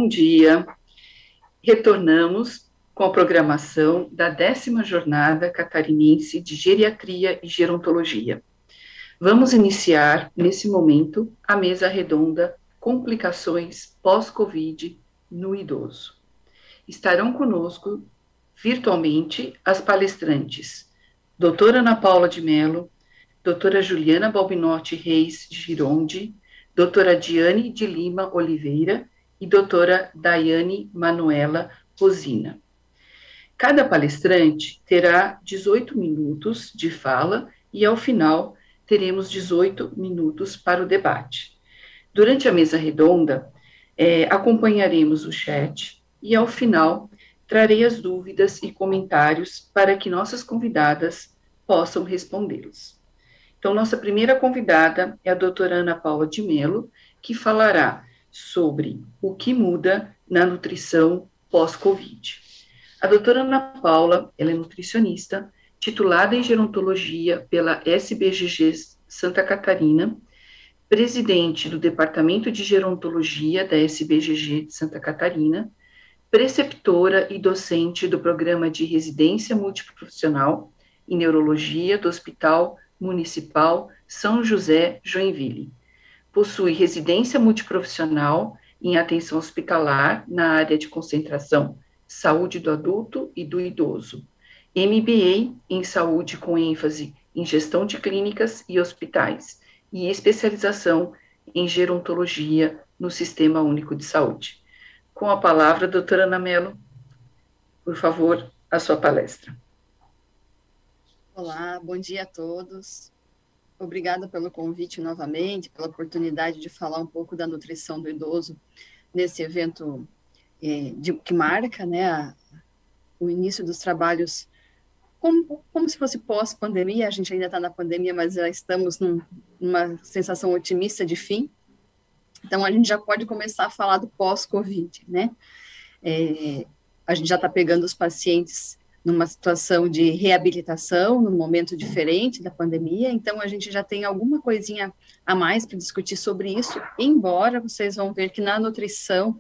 bom dia. Retornamos com a programação da 10ª Jornada Catarinense de Geriatria e Gerontologia. Vamos iniciar, nesse momento, a mesa redonda Complicações pós-Covid no idoso. Estarão conosco, virtualmente, as palestrantes doutora Ana Paula de Mello, doutora Juliana Balbinotti Reis Girondi, doutora Diane de Lima Oliveira e doutora Daiane Manuela Rosina. Cada palestrante terá 18 minutos de fala e, ao final, teremos 18 minutos para o debate. Durante a mesa redonda, acompanharemos o chat e, ao final, trarei as dúvidas e comentários para que nossas convidadas possam respondê-los. Então, nossa primeira convidada é a doutora Ana Paula de Mello, que falará sobre o que muda na nutrição pós-Covid. A doutora Ana Paula, ela é nutricionista, titulada em gerontologia pela SBGG Santa Catarina, presidente do Departamento de Gerontologia da SBGG de Santa Catarina, preceptora e docente do Programa de Residência Multiprofissional em Neurologia do Hospital Municipal São José, Joinville. Possui residência multiprofissional em atenção hospitalar na área de concentração saúde do adulto e do idoso, MBA em saúde com ênfase em gestão de clínicas e hospitais e especialização em gerontologia no Sistema Único de Saúde. Com a palavra, doutora Ana Mello, por favor, a sua palestra. Olá, bom dia a todos. Obrigada pelo convite novamente, pela oportunidade de falar um pouco da nutrição do idoso nesse evento que marca, né, o início dos trabalhos como se fosse pós-pandemia. A gente ainda está na pandemia, mas já estamos numa sensação otimista de fim. Então, a gente já pode começar a falar do pós-Covid, né? A gente já está pegando os pacientes numa situação de reabilitação, num momento diferente da pandemia, então a gente já tem alguma coisinha a mais para discutir sobre isso, embora vocês vão ver que na nutrição,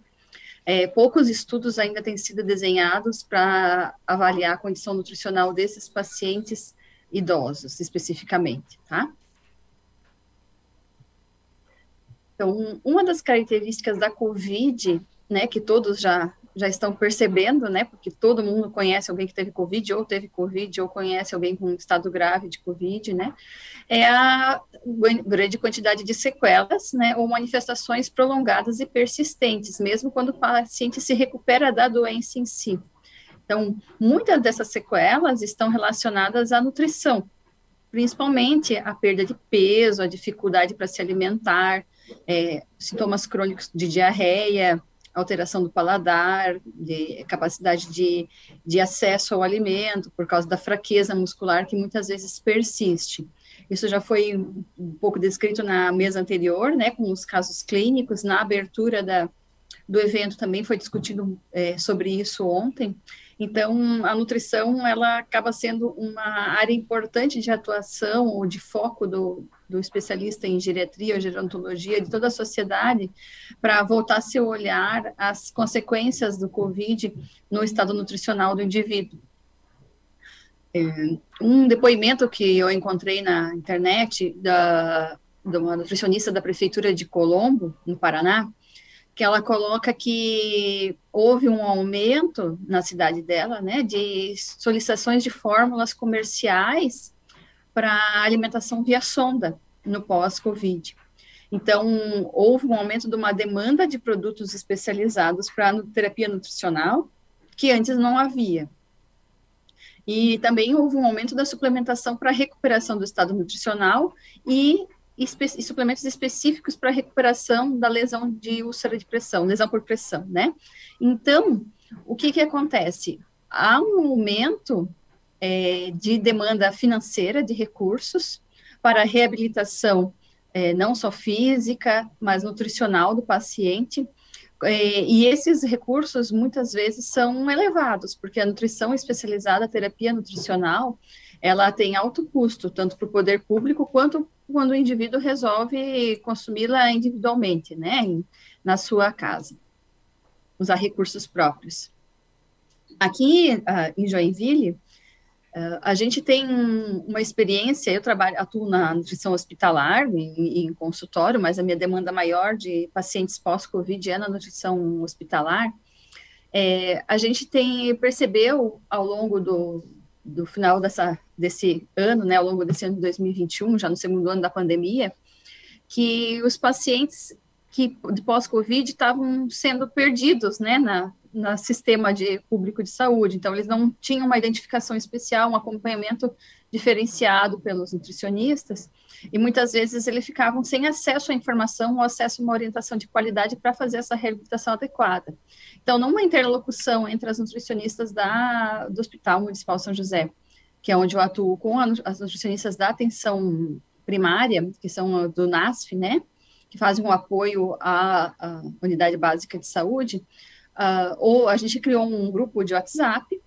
poucos estudos ainda têm sido desenhados para avaliar a condição nutricional desses pacientes idosos, especificamente, tá? Então, uma das características da COVID, né, que todos já estão percebendo, né, porque todo mundo conhece alguém que teve COVID, ou conhece alguém com um estado grave de COVID, né, é a grande quantidade de sequelas, né, ou manifestações prolongadas e persistentes, mesmo quando o paciente se recupera da doença em si. Então, muitas dessas sequelas estão relacionadas à nutrição, principalmente a perda de peso, a dificuldade para se alimentar, sintomas crônicos de diarreia, alteração do paladar, de capacidade de acesso ao alimento, por causa da fraqueza muscular que muitas vezes persiste. Isso já foi um pouco descrito na mesa anterior, né, com os casos clínicos. Na abertura do evento também foi discutido sobre isso ontem. Então, a nutrição, ela acaba sendo uma área importante de atuação ou de foco do especialista em geriatria ou gerontologia de toda a sociedade, para voltar seu olhar às consequências do COVID no estado nutricional do indivíduo. Um depoimento que eu encontrei na internet de uma nutricionista da prefeitura de Colombo, no Paraná, que ela coloca que houve um aumento na cidade dela, né, de solicitações de fórmulas comerciais para alimentação via sonda no pós-Covid. Então, houve um aumento de uma demanda de produtos especializados para terapia nutricional, que antes não havia. E também houve um aumento da suplementação para recuperação do estado nutricional e suplementos específicos para recuperação da lesão de úlcera de pressão, lesão por pressão, né? Então, o que acontece? Há um aumento de demanda financeira de recursos para a reabilitação, não só física, mas nutricional do paciente, e esses recursos muitas vezes são elevados, porque a nutrição especializada, a terapia nutricional, ela tem alto custo, tanto para o poder público, quanto quando o indivíduo resolve consumi-la individualmente, né, na sua casa. usar recursos próprios. Aqui em Joinville, a gente tem uma experiência, atuo na nutrição hospitalar, em consultório, mas a minha demanda maior de pacientes pós-Covid é na nutrição hospitalar. A gente percebeu ao longo do final desse ano, né, ao longo desse ano de 2021, já no segundo ano da pandemia, que os pacientes de pós-Covid estavam sendo perdidos, né, no sistema público de saúde. Então, eles não tinham uma identificação especial, um acompanhamento diferenciado pelos nutricionistas, e muitas vezes eles ficavam sem acesso à informação ou acesso a uma orientação de qualidade para fazer essa reabilitação adequada. Então, numa interlocução entre as nutricionistas do Hospital Municipal São José, que é onde eu atuo, com as nutricionistas da atenção primária, que são do NASF, né, que fazem um apoio à unidade básica de saúde, ou a gente criou um grupo de WhatsApp,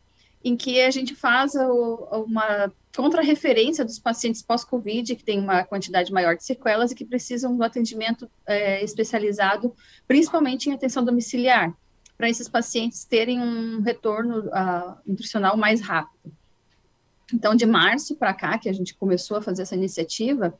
em que a gente faz uma contra-referência dos pacientes pós-Covid, que tem uma quantidade maior de sequelas e que precisam do atendimento especializado, principalmente em atenção domiciliar, para esses pacientes terem um retorno nutricional mais rápido. Então, de março para cá, que a gente começou a fazer essa iniciativa,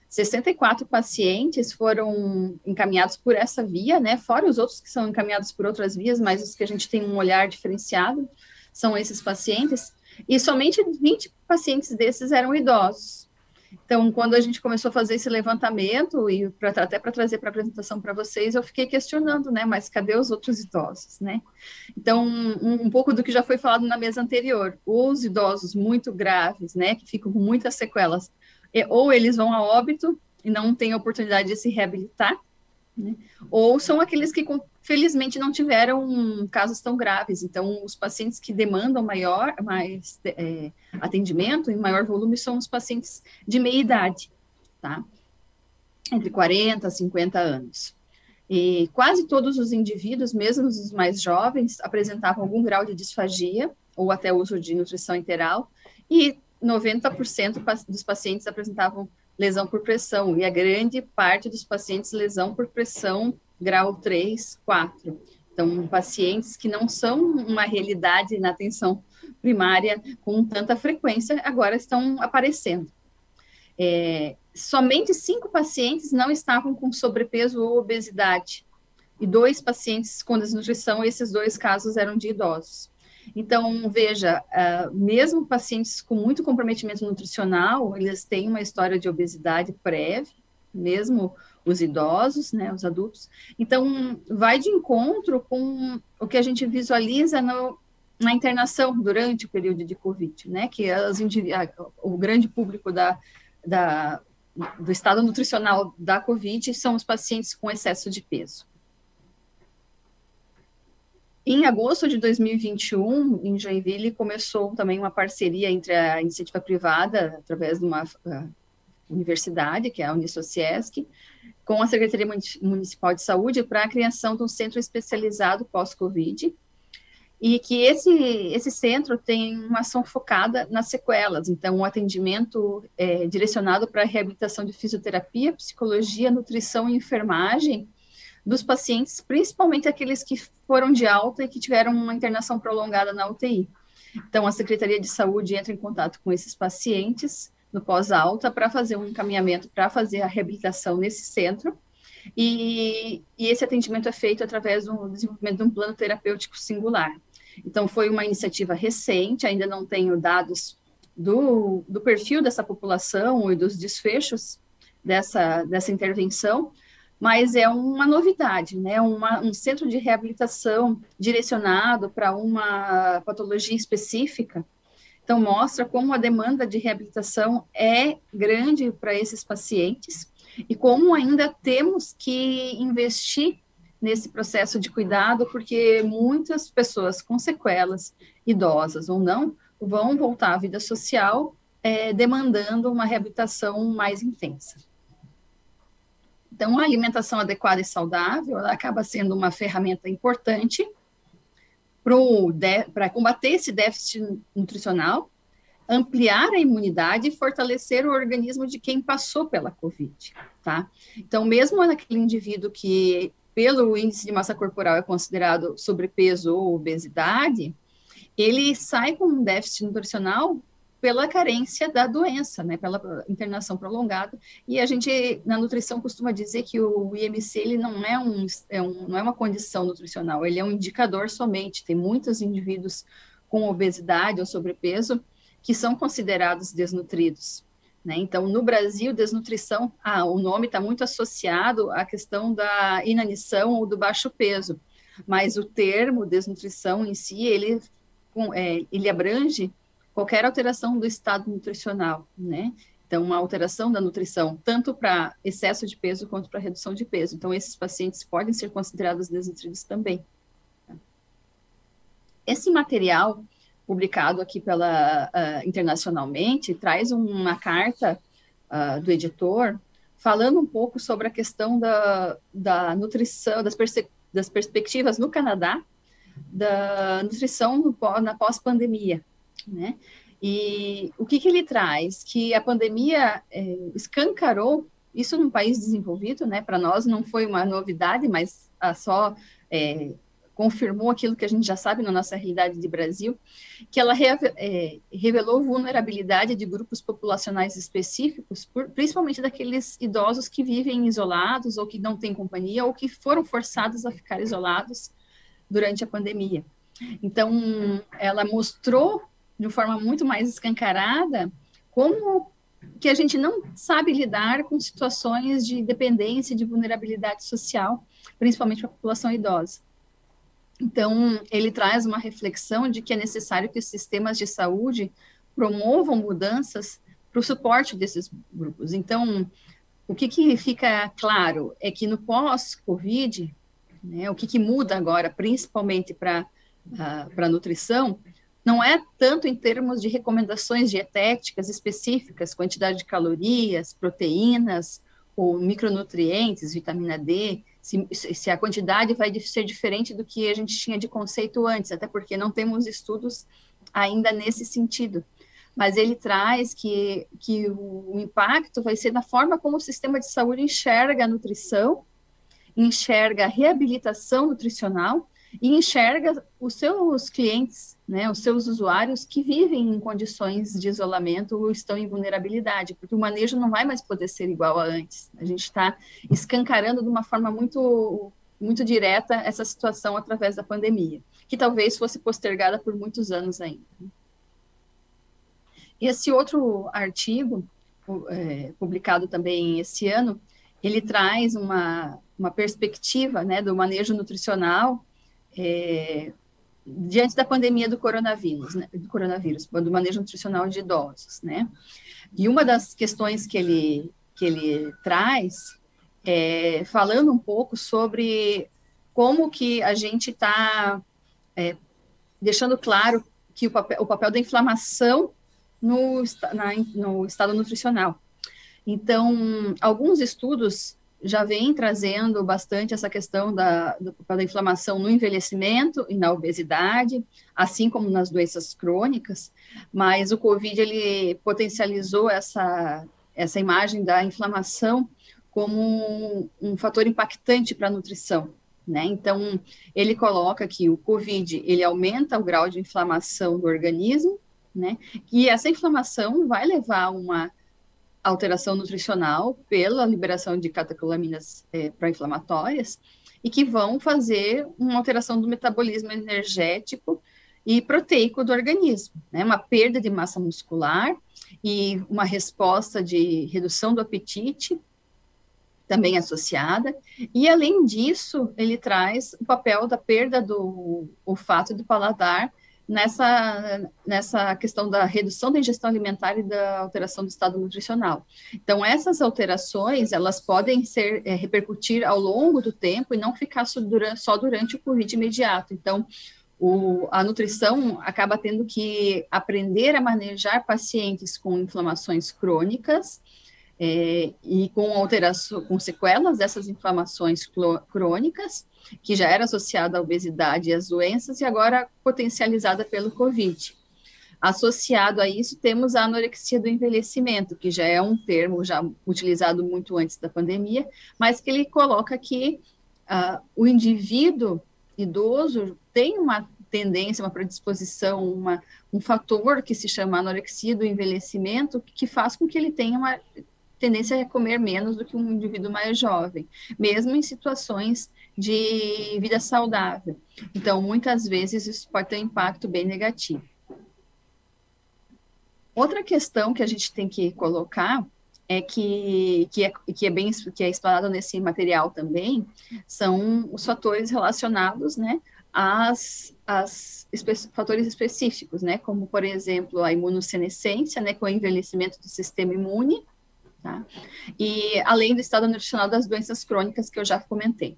64 pacientes foram encaminhados por essa via, né, fora os outros que são encaminhados por outras vias, mas os que a gente tem um olhar diferenciado são esses pacientes, e somente 20 pacientes desses eram idosos. Então, quando a gente começou a fazer esse levantamento, e até para trazer para a apresentação para vocês, eu fiquei questionando, né, mas cadê os outros idosos, né? Então, um pouco do que já foi falado na mesa anterior, os idosos muito graves, né, que ficam com muitas sequelas, ou eles vão a óbito e não têm a oportunidade de se reabilitar, né? Ou são aqueles que, felizmente, não tiveram casos tão graves. Então, os pacientes que demandam mais atendimento, em maior volume, são os pacientes de meia idade, tá? Entre 40 e 50 anos. E quase todos os indivíduos, mesmo os mais jovens, apresentavam algum grau de disfagia, ou até uso de nutrição enteral, e 90% dos pacientes apresentavam lesão por pressão, e a grande parte dos pacientes lesão por pressão grau 3, 4. Então, pacientes que não são uma realidade na atenção primária com tanta frequência, agora estão aparecendo. Somente 5 pacientes não estavam com sobrepeso ou obesidade, e 2 pacientes com desnutrição, esses 2 casos eram de idosos. Então, veja, mesmo pacientes com muito comprometimento nutricional, eles têm uma história de obesidade prévia, mesmo os idosos, né, os adultos. Então, vai de encontro com o que a gente visualiza na internação durante o período de Covid, né, que o grande público do estado nutricional da Covid são os pacientes com excesso de peso. Em agosto de 2021, em Joinville, começou também uma parceria entre a iniciativa privada, através de uma universidade, que é a Unisociesc, com a Secretaria Municipal de Saúde, para a criação de um centro especializado pós-Covid, e que esse centro tem uma ação focada nas sequelas, então, um atendimento direcionado para a reabilitação de fisioterapia, psicologia, nutrição e enfermagem, dos pacientes, principalmente aqueles que foram de alta e que tiveram uma internação prolongada na UTI. Então, a Secretaria de Saúde entra em contato com esses pacientes no pós-alta para fazer um encaminhamento para fazer a reabilitação nesse centro, e esse atendimento é feito através do desenvolvimento de um plano terapêutico singular. Então, foi uma iniciativa recente, ainda não tenho dados do perfil dessa população e dos desfechos dessa intervenção, mas é uma novidade, né? Um centro de reabilitação direcionado para uma patologia específica. Então, mostra como a demanda de reabilitação é grande para esses pacientes e como ainda temos que investir nesse processo de cuidado, porque muitas pessoas com sequelas, idosas ou não, vão voltar à vida social demandando uma reabilitação mais intensa. Então, a alimentação adequada e saudável, ela acaba sendo uma ferramenta importante para combater esse déficit nutricional, ampliar a imunidade e fortalecer o organismo de quem passou pela Covid, tá? Então, mesmo naquele indivíduo que pelo índice de massa corporal é considerado sobrepeso ou obesidade, ele sai com um déficit nutricional pela carência da doença, né, pela internação prolongada, e a gente, na nutrição, costuma dizer que o IMC, ele não não é uma condição nutricional, ele é um indicador somente, tem muitos indivíduos com obesidade ou sobrepeso que são considerados desnutridos, né, então, no Brasil, desnutrição, o nome está muito associado à questão da inanição ou do baixo peso, mas o termo desnutrição em si, ele abrange qualquer alteração do estado nutricional, né? Então, uma alteração da nutrição, tanto para excesso de peso quanto para redução de peso. Então, esses pacientes podem ser considerados desnutridos também. Esse material, publicado aqui internacionalmente, traz uma carta do editor, falando um pouco sobre a questão da nutrição, das perspectivas no Canadá, da nutrição na pós-pandemia, né? E o que ele traz? Que a pandemia escancarou, isso num país desenvolvido, né? Para nós não foi uma novidade, mas só confirmou aquilo que a gente já sabe na nossa realidade de Brasil, que ela revelou vulnerabilidade de grupos populacionais específicos, principalmente daqueles idosos que vivem isolados, ou que não têm companhia, ou que foram forçados a ficar isolados durante a pandemia. Então, ela mostrou de uma forma muito mais escancarada como que a gente não sabe lidar com situações de dependência e de vulnerabilidade social, principalmente para a população idosa. Então, ele traz uma reflexão de que é necessário que os sistemas de saúde promovam mudanças para o suporte desses grupos. Então, o que fica claro é que no pós-Covid, né, o que muda agora, principalmente para a nutrição, não é tanto em termos de recomendações dietéticas específicas, quantidade de calorias, proteínas, ou micronutrientes, vitamina D, se a quantidade vai ser diferente do que a gente tinha de conceito antes, até porque não temos estudos ainda nesse sentido. Mas ele traz que o impacto vai ser na forma como o sistema de saúde enxerga a nutrição, enxerga a reabilitação nutricional e enxerga os seus clientes, né, os seus usuários que vivem em condições de isolamento ou estão em vulnerabilidade, porque o manejo não vai mais poder ser igual a antes. A gente está escancarando de uma forma muito, muito direta essa situação através da pandemia, que talvez fosse postergada por muitos anos ainda. Esse outro artigo, publicado também esse ano, ele traz uma perspectiva, né, do manejo nutricional diante da pandemia do coronavírus, né, do manejo nutricional de idosos, né? E uma das questões que ele traz falando um pouco sobre como que a gente está deixando claro que o papel da inflamação no estado nutricional. Então, alguns estudos já vêm trazendo bastante essa questão do papel da inflamação no envelhecimento e na obesidade, assim como nas doenças crônicas, mas o COVID, ele potencializou essa imagem da inflamação como um fator impactante para a nutrição, né? Então, ele coloca que o COVID, ele aumenta o grau de inflamação do organismo, né? E essa inflamação vai levar a uma alteração nutricional pela liberação de catecolaminas pró-inflamatórias e que vão fazer uma alteração do metabolismo energético e proteico do organismo, né? Uma perda de massa muscular e uma resposta de redução do apetite também associada, e além disso, ele traz o papel da perda do olfato e do paladar nessa questão da redução da ingestão alimentar e da alteração do estado nutricional. Então, essas alterações, elas podem repercutir ao longo do tempo e não ficar só durante o COVID imediato. Então, a nutrição acaba tendo que aprender a manejar pacientes com inflamações crônicas, e com sequelas dessas inflamações crônicas, que já era associada à obesidade e às doenças, e agora potencializada pelo COVID. Associado a isso, temos a anorexia do envelhecimento, que já é um termo já utilizado muito antes da pandemia, mas que ele coloca que o indivíduo idoso tem uma tendência, uma predisposição, um fator que se chama anorexia do envelhecimento, que faz com que ele tenha uma tendência a comer menos do que um indivíduo mais jovem, mesmo em situações de vida saudável. Então, muitas vezes, isso pode ter um impacto bem negativo. Outra questão que a gente tem que colocar é que é explanado nesse material também, são os fatores relacionados, né, fatores específicos, né, como, por exemplo, a imunossenescência, né, com o envelhecimento do sistema imune, tá? E além do estado nutricional das doenças crônicas que eu já comentei.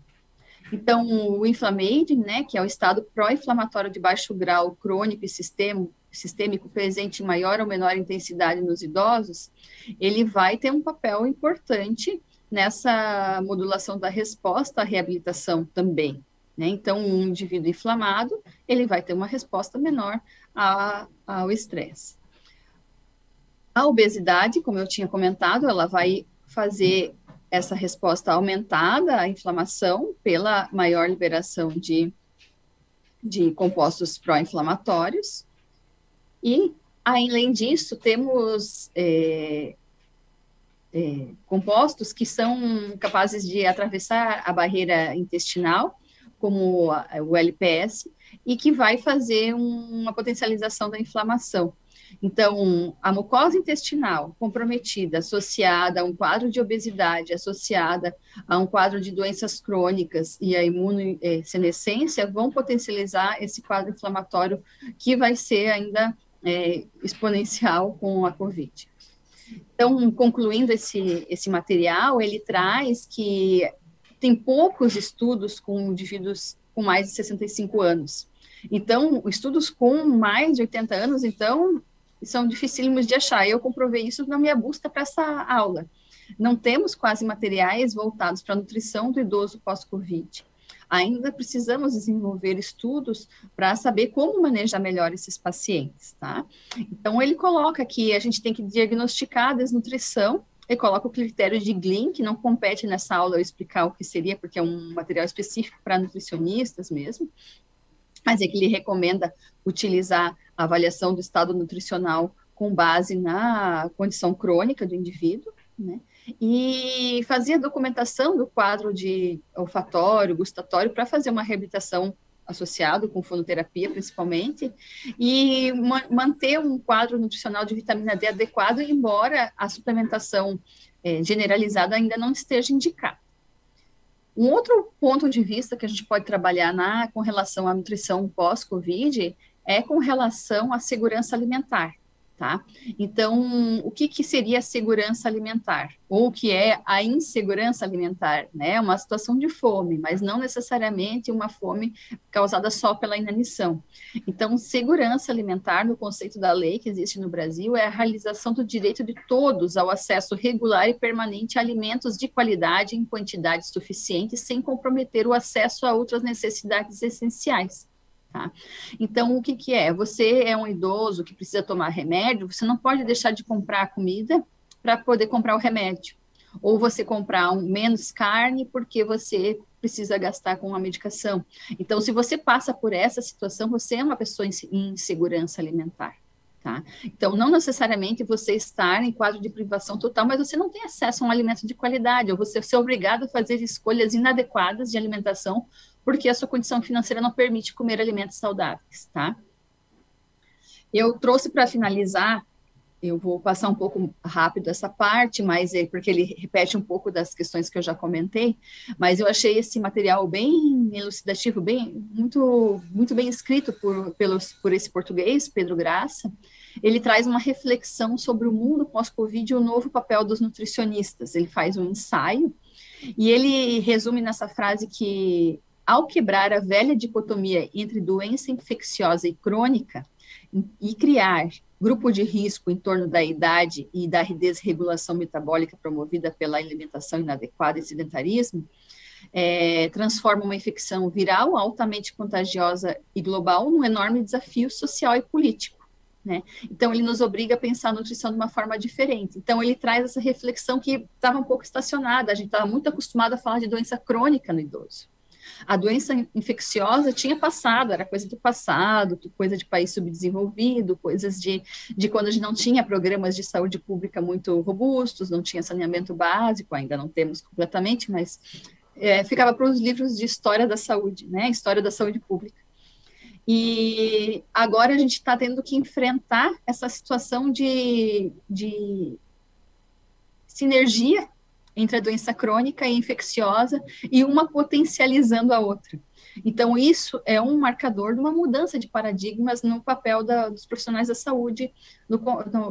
Então, o inflammaging, né, que é o estado pró-inflamatório de baixo grau crônico e sistêmico presente em maior ou menor intensidade nos idosos, ele vai ter um papel importante nessa modulação da resposta à reabilitação também, né? Então, um indivíduo inflamado, ele vai ter uma resposta menor ao estresse. A obesidade, como eu tinha comentado, ela vai fazer essa resposta aumentada à inflamação pela maior liberação de compostos pró-inflamatórios. E, além disso, temos compostos que são capazes de atravessar a barreira intestinal, como o LPS, e que vai fazer uma potencialização da inflamação. Então, a mucosa intestinal comprometida, associada a um quadro de obesidade, associada a um quadro de doenças crônicas e a imunossenescência, vão potencializar esse quadro inflamatório que vai ser ainda exponencial com a COVID. Então, concluindo esse material, ele traz que tem poucos estudos com indivíduos com mais de 65 anos. Então, estudos com mais de 80 anos, então, são dificílimos de achar. Eu comprovei isso na minha busca para essa aula. Não temos quase materiais voltados para a nutrição do idoso pós-Covid. Ainda precisamos desenvolver estudos para saber como manejar melhor esses pacientes, tá? Então, ele coloca que a gente tem que diagnosticar a desnutrição, ele coloca o critério de Glean, que não compete nessa aula eu explicar o que seria, porque é um material específico para nutricionistas mesmo, mas é que ele recomenda utilizar a avaliação do estado nutricional com base na condição crônica do indivíduo, né? E fazer a documentação do quadro de olfatório, gustatório, para fazer uma reabilitação associado com fonoterapia, principalmente, e manter um quadro nutricional de vitamina D adequado, embora a suplementação generalizada ainda não esteja indicada. Um outro ponto de vista que a gente pode trabalhar com relação à nutrição pós-Covid é com relação à segurança alimentar, tá? Então, o que seria a segurança alimentar? Ou o que é a insegurança alimentar, né? Uma situação de fome, mas não necessariamente uma fome causada só pela inanição. Então, segurança alimentar, no conceito da lei que existe no Brasil, é a realização do direito de todos ao acesso regular e permanente a alimentos de qualidade em quantidade suficiente, sem comprometer o acesso a outras necessidades essenciais. Tá? Então, o que é? Você é um idoso que precisa tomar remédio, você não pode deixar de comprar a comida para poder comprar o remédio. Ou você comprar menos carne porque você precisa gastar com a medicação. Então, se você passa por essa situação, você é uma pessoa em insegurança alimentar. Tá? Então, não necessariamente você estar em quadro de privação total, mas você não tem acesso a um alimento de qualidade, ou você ser obrigado a fazer escolhas inadequadas de alimentação porque a sua condição financeira não permite comer alimentos saudáveis, tá? Eu trouxe para finalizar, eu vou passar um pouco rápido essa parte, mas porque ele repete um pouco das questões que eu já comentei, mas eu achei esse material bem elucidativo, muito bem escrito por esse português, Pedro Graça. Ele traz uma reflexão sobre o mundo pós-Covid e o novo papel dos nutricionistas. Ele faz um ensaio e ele resume nessa frase que, ao quebrar a velha dicotomia entre doença infecciosa e crônica e criar grupo de risco em torno da idade e da desregulação metabólica promovida pela alimentação inadequada e sedentarismo, transforma uma infecção viral altamente contagiosa e global num enorme desafio social e político, né? Então, ele nos obriga a pensar a nutrição de uma forma diferente. Então, ele traz essa reflexão que estava um pouco estacionada, a gente estava muito acostumado a falar de doença crônica no idoso. A doença infecciosa tinha passado, era coisa do passado, coisa de país subdesenvolvido, coisas de quando a gente não tinha programas de saúde pública muito robustos, não tinha saneamento básico, ainda não temos completamente, mas ficava para os livros de história da saúde, né? História da saúde pública. E agora a gente está tendo que enfrentar essa situação de sinergia entre a doença crônica e infecciosa, e uma potencializando a outra. Então, isso é um marcador de uma mudança de paradigmas no papel dos profissionais da saúde no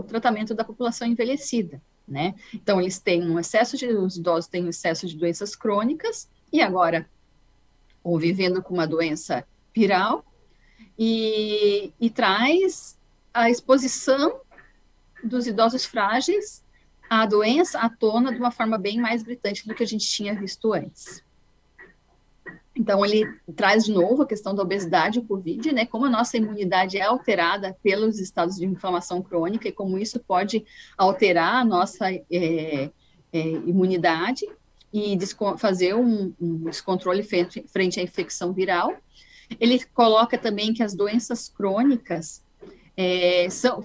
tratamento da população envelhecida, né? Então, os idosos têm um excesso de doenças crônicas, e agora, ou vivendo com uma doença viral, e traz a exposição dos idosos frágeis à doença à tona de uma forma bem mais gritante do que a gente tinha visto antes. Então, ele traz de novo a questão da obesidade e o Covid, né, como a nossa imunidade é alterada pelos estados de inflamação crônica e como isso pode alterar a nossa imunidade e fazer um descontrole frente à infecção viral. Ele coloca também que as doenças crônicas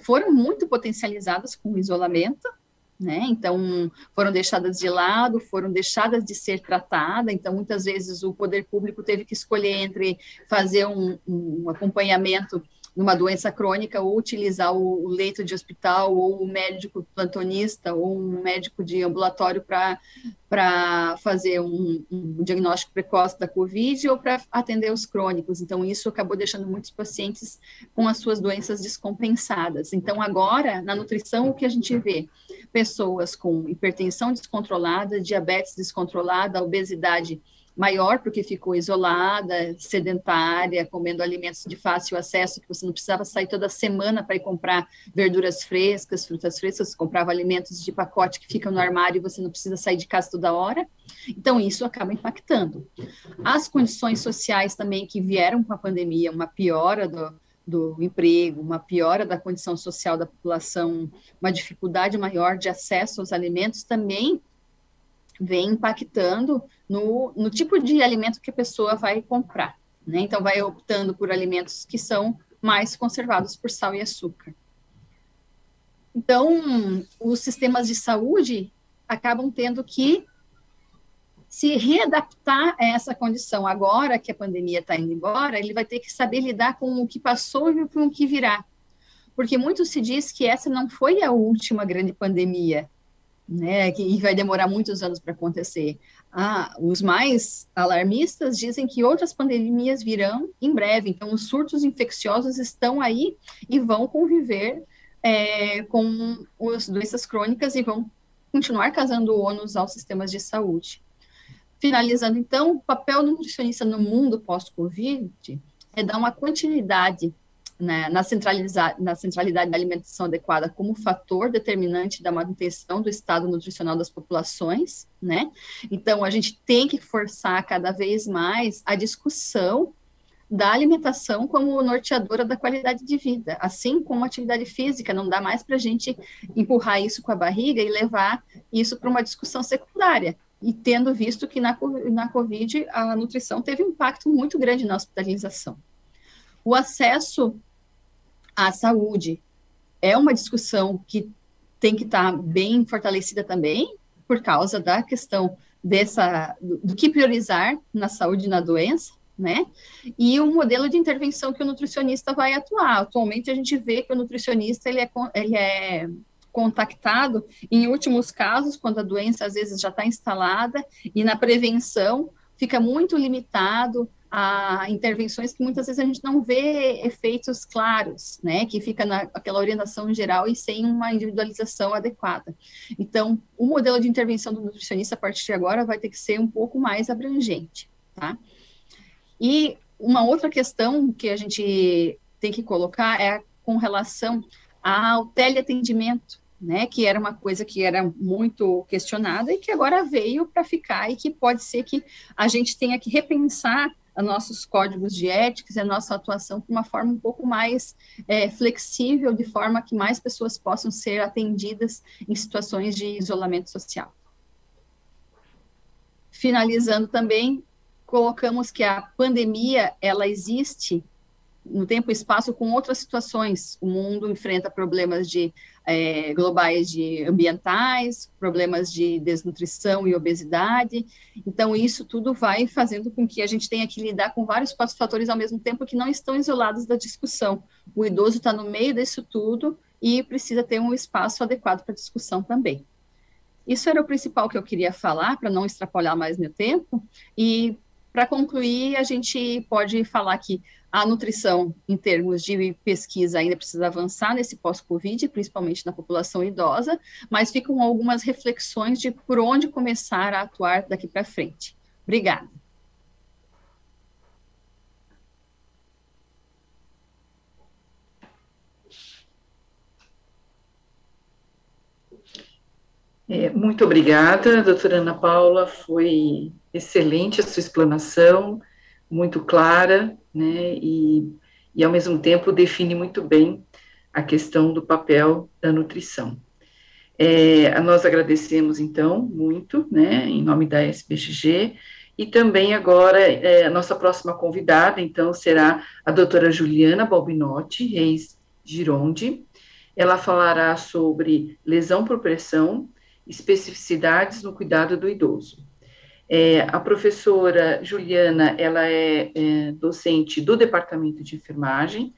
foram muito potencializadas com o isolamento, né? Então, foram deixadas de lado, foram deixadas de ser tratadas, então, muitas vezes, o poder público teve que escolher entre fazer um acompanhamento numa doença crônica, ou utilizar o leito de hospital, ou o médico plantonista, ou um médico de ambulatório para fazer um diagnóstico precoce da Covid, ou para atender os crônicos. Então, isso acabou deixando muitos pacientes com as suas doenças descompensadas. Então, agora, na nutrição, o que a gente vê? Pessoas com hipertensão descontrolada, diabetes descontrolada, obesidade maior, porque ficou isolada, sedentária, comendo alimentos de fácil acesso, que você não precisava sair toda semana para ir comprar verduras frescas, frutas frescas, você comprava alimentos de pacote que ficam no armário e você não precisa sair de casa toda hora. Então, isso acaba impactando. As condições sociais também que vieram com a pandemia, uma piora do emprego, uma piora da condição social da população, uma dificuldade maior de acesso aos alimentos, também vem impactando no tipo de alimento que a pessoa vai comprar, né? Então, vai optando por alimentos que são mais conservados por sal e açúcar. Então, os sistemas de saúde acabam tendo que se readaptar a essa condição. Agora que a pandemia está indo embora, ele vai ter que saber lidar com o que passou e com o que virá. Porque muito se diz que essa não foi a última grande pandemia, né, que vai demorar muitos anos para acontecer. Os mais alarmistas dizem que outras pandemias virão em breve, então os surtos infecciosos estão aí e vão conviver com as doenças crônicas e vão continuar causando ônus aos sistemas de saúde. Finalizando, então, o papel do nutricionista no mundo pós-Covid é dar uma continuidade, né, na centralidade da alimentação adequada como fator determinante da manutenção do estado nutricional das populações, né? Então, a gente tem que forçar cada vez mais a discussão da alimentação como norteadora da qualidade de vida, assim como a atividade física. Não dá mais para a gente empurrar isso com a barriga e levar isso para uma discussão secundária. E tendo visto que na Covid a nutrição teve um impacto muito grande na hospitalização. O acesso à saúde é uma discussão que tem que estar bem fortalecida também, por causa da questão do que priorizar na saúde e na doença, né? E o modelo de intervenção que o nutricionista vai atuar. Atualmente a gente vê que o nutricionista ele é contactado em últimos casos, quando a doença às vezes já está instalada, e na prevenção fica muito limitado a intervenções que muitas vezes a gente não vê efeitos claros, né, que fica naquela orientação geral e sem uma individualização adequada. Então, o modelo de intervenção do nutricionista, a partir de agora, vai ter que ser um pouco mais abrangente, tá? E uma outra questão que a gente tem que colocar é com relação ao teleatendimento, né, que era uma coisa que era muito questionada e que agora veio para ficar e que pode ser que a gente tenha que repensar os nossos códigos de ética e a nossa atuação de uma forma um pouco mais flexível, de forma que mais pessoas possam ser atendidas em situações de isolamento social. Finalizando também colocamos que a pandemia, ela existe no tempo e espaço com outras situações. O mundo enfrenta problemas globais de ambientais, problemas de desnutrição e obesidade. Então, isso tudo vai fazendo com que a gente tenha que lidar com vários fatores ao mesmo tempo que não estão isolados da discussão. O idoso está no meio disso tudo e precisa ter um espaço adequado para discussão também. Isso era o principal que eu queria falar, para não extrapolar mais meu tempo. E, para concluir, a gente pode falar que a nutrição, em termos de pesquisa, ainda precisa avançar nesse pós-Covid, principalmente na população idosa, mas ficam algumas reflexões de por onde começar a atuar daqui para frente. Obrigada. Muito obrigada, doutora Ana Paula, foi excelente a sua explanação, muito clara, né, e ao mesmo tempo define muito bem a questão do papel da nutrição. Nós agradecemos, então, muito, né, em nome da SBGG, e também agora a nossa próxima convidada, então, será a doutora Juliana Balbinotti Reis Gironde. Ela falará sobre lesão por pressão, especificidades no cuidado do idoso. A professora Juliana, ela é docente do Departamento de Enfermagem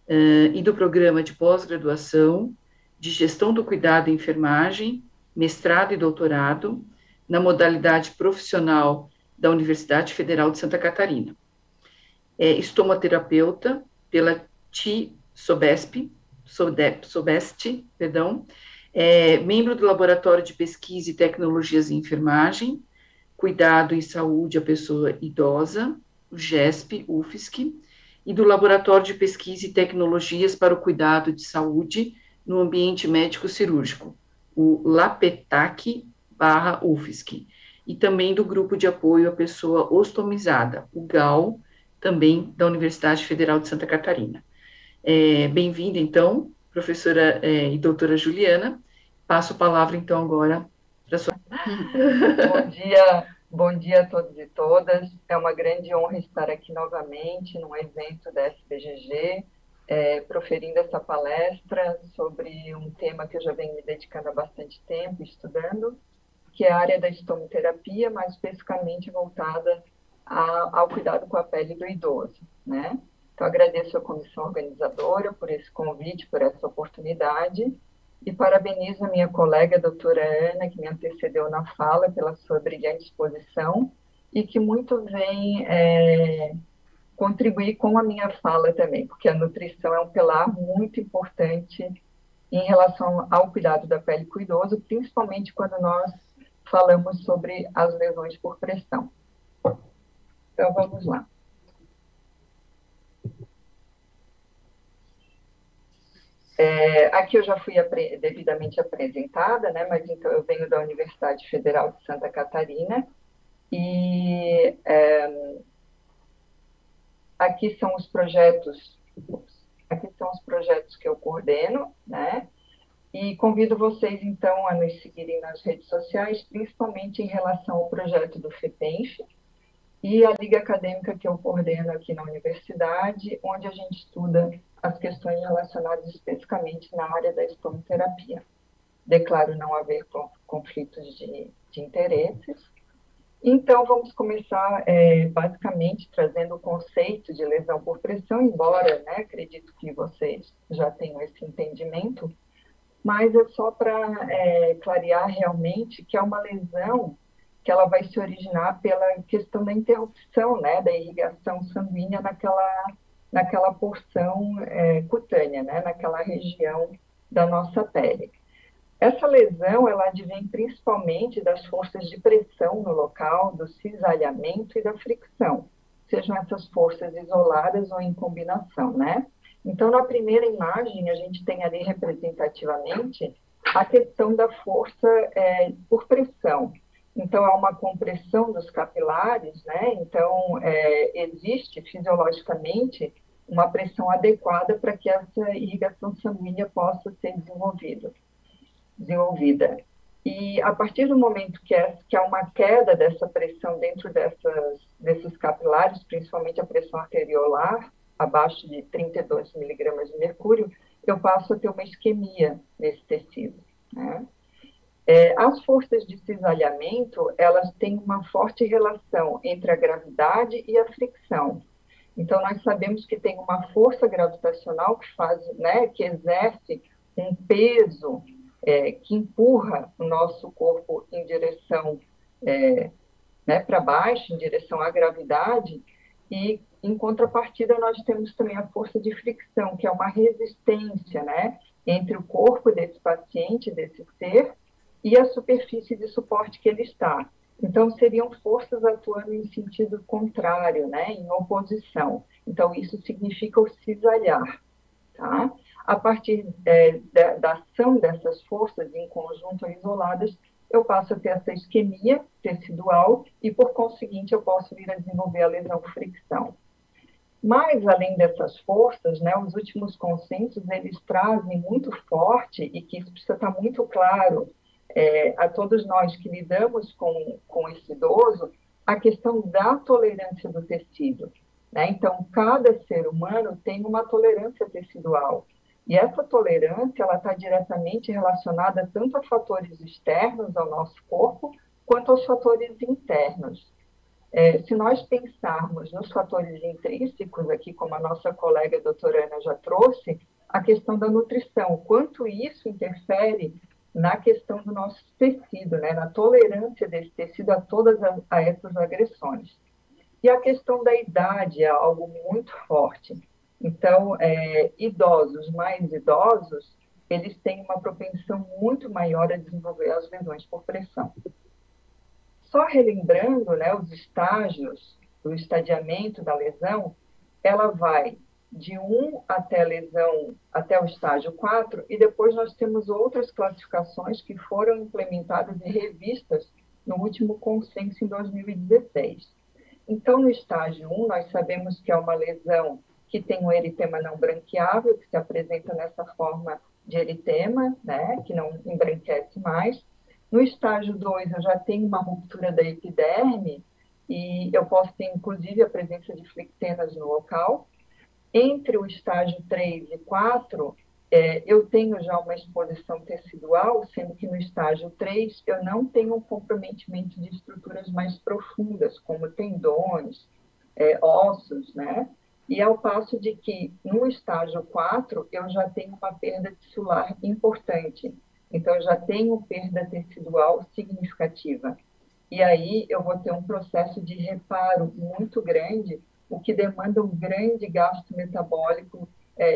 e do Programa de Pós-Graduação de Gestão do Cuidado e Enfermagem, mestrado e doutorado, na modalidade profissional da Universidade Federal de Santa Catarina. Estomaterapeuta pela TI-SOBESP, perdão, membro do Laboratório de Pesquisa e Tecnologias em Enfermagem, Cuidado e Saúde à Pessoa Idosa, o GESP, UFSC, e do Laboratório de Pesquisa e Tecnologias para o Cuidado de Saúde no Ambiente Médico Cirúrgico, o LAPETAC/UFSC, e também do Grupo de Apoio à Pessoa Ostomizada, o GAO, também da Universidade Federal de Santa Catarina. Bem-vinda, então, professora e doutora Juliana. Passo a palavra, então, agora para a sua... Bom dia a todos e todas. É uma grande honra estar aqui novamente num evento da SBGG, proferindo essa palestra sobre um tema que eu já venho me dedicando há bastante tempo, estudando, que é a área da estomoterapia, mais especificamente voltada ao cuidado com a pele do idoso, né? Então, agradeço à comissão organizadora por esse convite, por essa oportunidade, e parabenizo a minha colega, a doutora Ana, que me antecedeu na fala, pela sua brilhante exposição, e que muito vem contribuir com a minha fala também, porque a nutrição é um pilar muito importante em relação ao cuidado da pele com o idoso, principalmente quando nós falamos sobre as lesões por pressão. Então, vamos lá. Aqui eu já fui devidamente apresentada, né, mas então eu venho da Universidade Federal de Santa Catarina e aqui são os projetos que eu coordeno, né, e convido vocês então a nos seguirem nas redes sociais, principalmente em relação ao projeto do FEPENF e a liga acadêmica que eu coordeno aqui na universidade, onde a gente estuda as questões relacionadas especificamente na área da estomoterapia. Declaro não haver conflitos de interesses. Então, vamos começar basicamente trazendo o conceito de lesão por pressão, embora, né, acredito que vocês já tenham esse entendimento, mas é só para clarear realmente que é uma lesão que ela vai se originar pela questão da interrupção, né, da irrigação sanguínea naquela porção cutânea, né, naquela região da nossa pele. Essa lesão, ela advém principalmente das forças de pressão no local, do cisalhamento e da fricção, sejam essas forças isoladas ou em combinação, né? Então, na primeira imagem, a gente tem ali representativamente a questão da força por pressão. Então, há uma compressão dos capilares, né? Então, existe fisiologicamente uma pressão adequada para que essa irrigação sanguínea possa ser desenvolvida. E a partir do momento que há uma queda dessa pressão dentro desses capilares, principalmente a pressão arteriolar, abaixo de 32 miligramas de mercúrio, eu passo a ter uma isquemia nesse tecido, né? As forças de cisalhamento, elas têm uma forte relação entre a gravidade e a fricção. Então, nós sabemos que tem uma força gravitacional que faz, né, que exerce um peso que empurra o nosso corpo em direção, né, para baixo, em direção à gravidade, e em contrapartida nós temos também a força de fricção, que é uma resistência, né, entre o corpo desse paciente, desse ser, e a superfície de suporte que ele está. Então, seriam forças atuando em sentido contrário, né, em oposição. Então, isso significa o cisalhar, tá? A partir da ação dessas forças em conjunto ou isoladas, eu passo a ter essa isquemia tecidual e, por conseguinte, eu posso vir a desenvolver a lesão por fricção. Mas, além dessas forças, né, os últimos consensos, eles trazem muito forte, e que isso precisa estar muito claro a todos nós que lidamos com esse idoso, a questão da tolerância do tecido, né? Então, cada ser humano tem uma tolerância tecidual. E essa tolerância, ela está diretamente relacionada tanto a fatores externos ao nosso corpo, quanto aos fatores internos. Se nós pensarmos nos fatores intrínsecos, aqui como a nossa colega a doutora Ana já trouxe, a questão da nutrição, quanto isso interfere na questão do nosso tecido, né, na tolerância desse tecido a essas agressões. E a questão da idade é algo muito forte. Então, idosos, mais idosos, eles têm uma propensão muito maior a desenvolver as lesões por pressão. Só relembrando, né, os estágios do estadiamento da lesão, ela vai de 1 até a lesão, até o estágio 4, e depois nós temos outras classificações que foram implementadas e revistas no último consenso em 2016. Então, no estágio 1, nós sabemos que é uma lesão que tem um eritema não branqueável, que se apresenta nessa forma de eritema, né, que não embranquece mais. No estágio 2, eu já tenho uma ruptura da epiderme, e eu posso ter, inclusive, a presença de flictenas no local. Entre o estágio 3 e 4, eu tenho já uma exposição tecidual, sendo que no estágio 3 eu não tenho um comprometimento de estruturas mais profundas, como tendões, ossos, né? E ao passo de que no estágio 4 eu já tenho uma perda tissular importante. Então, eu já tenho perda tecidual significativa. E aí eu vou ter um processo de reparo muito grande, o que demanda um grande gasto metabólico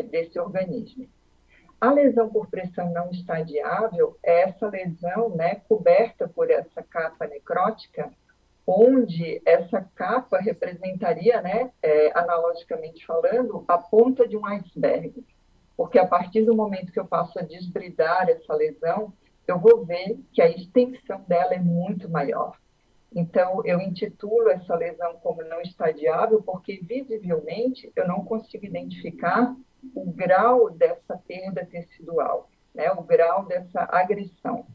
desse organismo. A lesão por pressão não estadiável é essa lesão, né, coberta por essa capa necrótica, onde essa capa representaria, né, analogicamente falando, a ponta de um iceberg. Porque a partir do momento que eu passo a desbridar essa lesão, eu vou ver que a extensão dela é muito maior. Então, eu intitulo essa lesão como não estadiável, porque visivelmente eu não consigo identificar o grau dessa perda tecidual, né, o grau dessa agressão.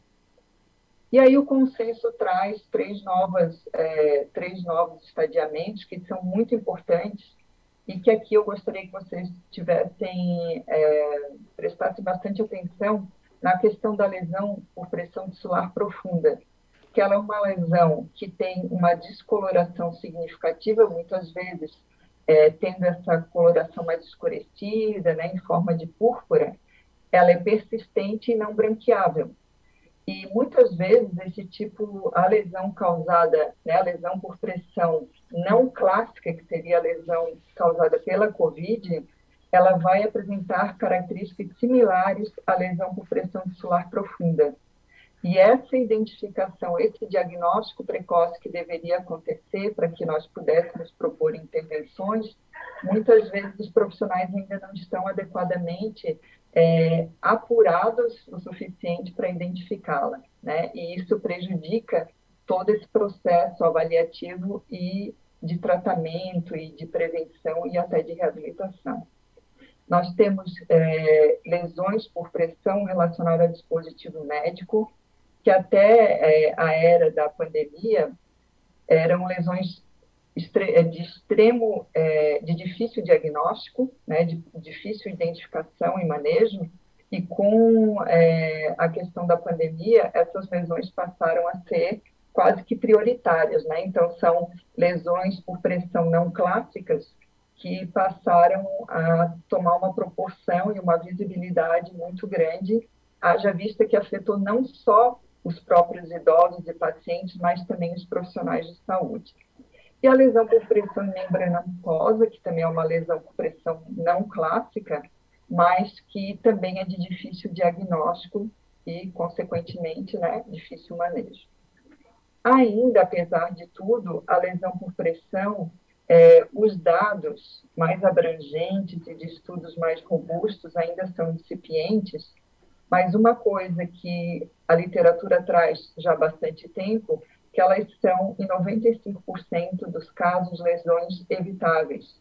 E aí o consenso traz três novos estadiamentos que são muito importantes e que aqui eu gostaria que vocês prestassem bastante atenção na questão da lesão por pressão tissular profunda, que ela é uma lesão que tem uma descoloração significativa, muitas vezes tendo essa coloração mais escurecida, né, em forma de púrpura, ela é persistente e não branqueável. E muitas vezes a lesão causada, né, a lesão por pressão não clássica, que seria a lesão causada pela COVID, ela vai apresentar características similares à lesão por pressão tissular profunda. E essa identificação, esse diagnóstico precoce que deveria acontecer para que nós pudéssemos propor intervenções, muitas vezes os profissionais ainda não estão adequadamente apurados o suficiente para identificá-la, né? E isso prejudica todo esse processo avaliativo e de tratamento e de prevenção e até de reabilitação. Nós temos lesões por pressão relacionadas ao dispositivo médico, que até a era da pandemia eram lesões de difícil diagnóstico, né, de difícil identificação e manejo, e com a questão da pandemia, essas lesões passaram a ser quase que prioritárias, né? Então, são lesões por pressão não clássicas que passaram a tomar uma proporção e uma visibilidade muito grande, haja vista que afetou não só os próprios idosos e pacientes, mas também os profissionais de saúde. E a lesão por pressão em membrana mucosa, que também é uma lesão por pressão não clássica, mas que também é de difícil diagnóstico e, consequentemente, né, difícil manejo. Ainda, apesar de tudo, a lesão por pressão, os dados mais abrangentes e de estudos mais robustos ainda são incipientes, mas uma coisa que a literatura traz já há bastante tempo, que elas são, em 95% dos casos, lesões evitáveis.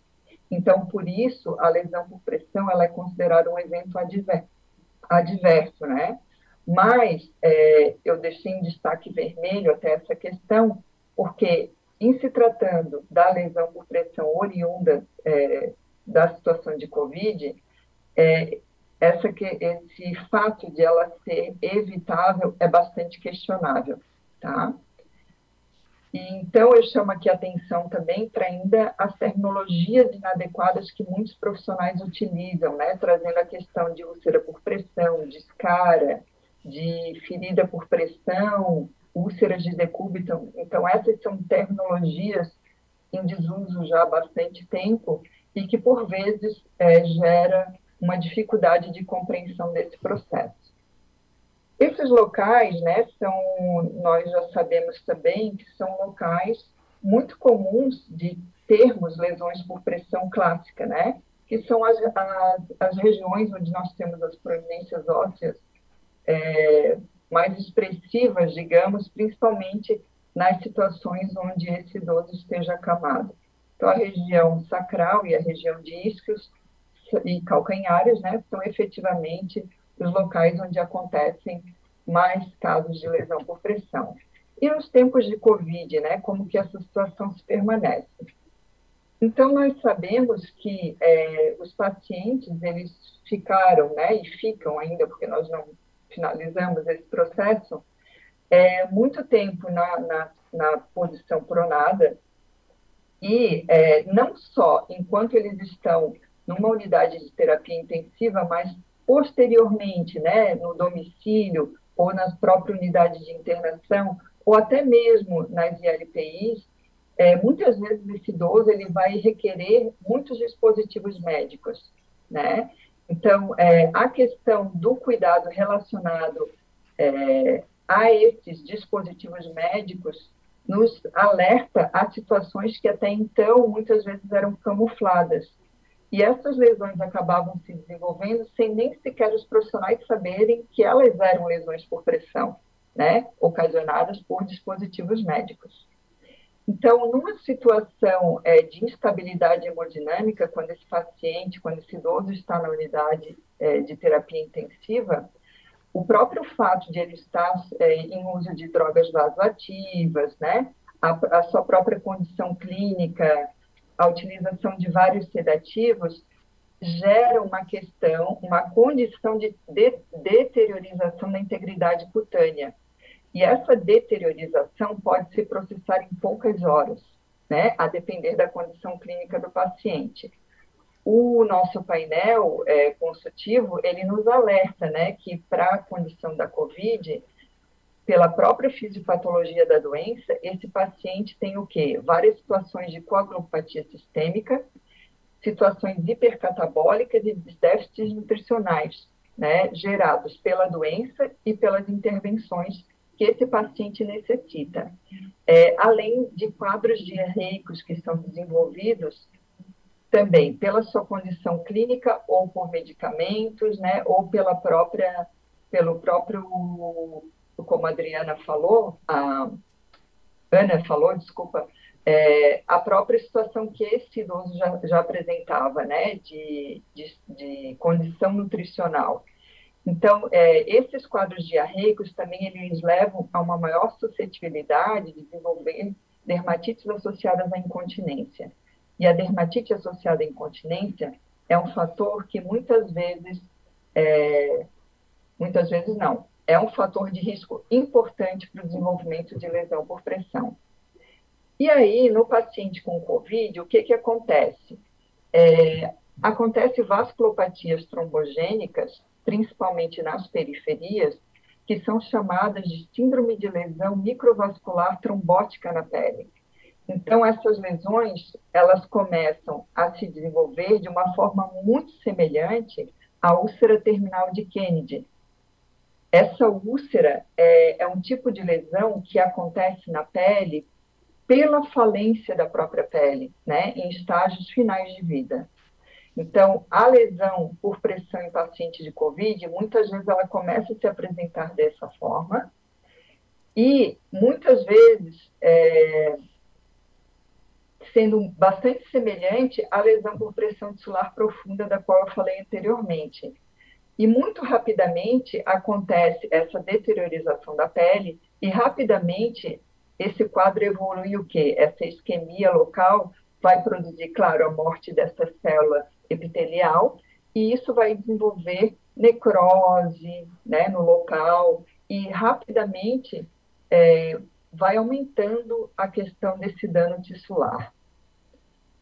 Então, por isso, a lesão por pressão ela é considerada um evento adverso, né? Mas eu deixei em destaque vermelho até essa questão, porque, em se tratando da lesão por pressão oriunda da situação de COVID, esse fato de ela ser evitável é bastante questionável, tá? Então, eu chamo aqui a atenção também para ainda as terminologias inadequadas que muitos profissionais utilizam, né? Trazendo a questão de úlcera por pressão, de escara, de ferida por pressão, úlceras de decúbito. Então, essas são terminologias em desuso já há bastante tempo e que, por vezes, gera uma dificuldade de compreensão desse processo. Esses locais, né, nós já sabemos também que são locais muito comuns de termos lesões por pressão clássica, né, que são as regiões onde nós temos as proeminências ósseas mais expressivas, digamos, principalmente nas situações onde esse idoso esteja acamado. Então, a região sacral e a região de isquios e calcanhares, né, são efetivamente os locais onde acontecem mais casos de lesão por pressão. E nos tempos de Covid, né, como que essa situação se permanece? Então, nós sabemos que os pacientes, eles ficaram, né, e ficam ainda, porque nós não finalizamos esse processo, muito tempo na posição pronada, e não só enquanto eles estão numa unidade de terapia intensiva, mas posteriormente, né, no domicílio ou nas próprias unidades de internação, ou até mesmo nas ILPIs, muitas vezes esse idoso ele vai requerer muitos dispositivos médicos, né? Então, a questão do cuidado relacionado a esses dispositivos médicos nos alerta a situações que até então muitas vezes eram camufladas. E essas lesões acabavam se desenvolvendo sem nem sequer os profissionais saberem que elas eram lesões por pressão, né, ocasionadas por dispositivos médicos. Então, numa situação de instabilidade hemodinâmica, quando esse idoso está na unidade de terapia intensiva, o próprio fato de ele estar em uso de drogas vasoativas, né, a sua própria condição clínica, a utilização de vários sedativos, gera uma condição de deteriorização da integridade cutânea. E essa deteriorização pode se processar em poucas horas, né, a depender da condição clínica do paciente. O nosso painel consultivo, ele nos alerta, né, que para a condição da COVID, pela própria fisiopatologia da doença, esse paciente tem o quê? Várias situações de coagulopatia sistêmica, situações hipercatabólicas e déficits nutricionais, né, gerados pela doença e pelas intervenções que esse paciente necessita. Além de quadros diarreicos que são desenvolvidos também pela sua condição clínica ou por medicamentos, né, ou pelo próprio, como a Ana falou, desculpa, a própria situação que esse idoso já apresentava, né, de condição nutricional. Então, esses quadros diarreicos também eles levam a uma maior suscetibilidade de desenvolver dermatites associadas à incontinência. E a dermatite associada à incontinência é um fator que muitas vezes não, é um fator de risco importante para o desenvolvimento de lesão por pressão. E aí, no paciente com COVID, o que acontece? Acontece vasculopatias trombogênicas, principalmente nas periferias, que são chamadas de síndrome de lesão microvascular trombótica na pele. Então, essas lesões, elas começam a se desenvolver de uma forma muito semelhante à úlcera terminal de Kennedy. Essa úlcera é um tipo de lesão que acontece na pele pela falência da própria pele, né, em estágios finais de vida. Então, a lesão por pressão em paciente de COVID, muitas vezes ela começa a se apresentar dessa forma e, muitas vezes, sendo bastante semelhante à lesão por pressão tissular profunda da qual eu falei anteriormente. E muito rapidamente acontece essa deteriorização da pele e rapidamente esse quadro evolui o quê? Essa isquemia local vai produzir, claro, a morte dessa célula epitelial e isso vai desenvolver necrose, né, no local e rapidamente vai aumentando a questão desse dano tissular.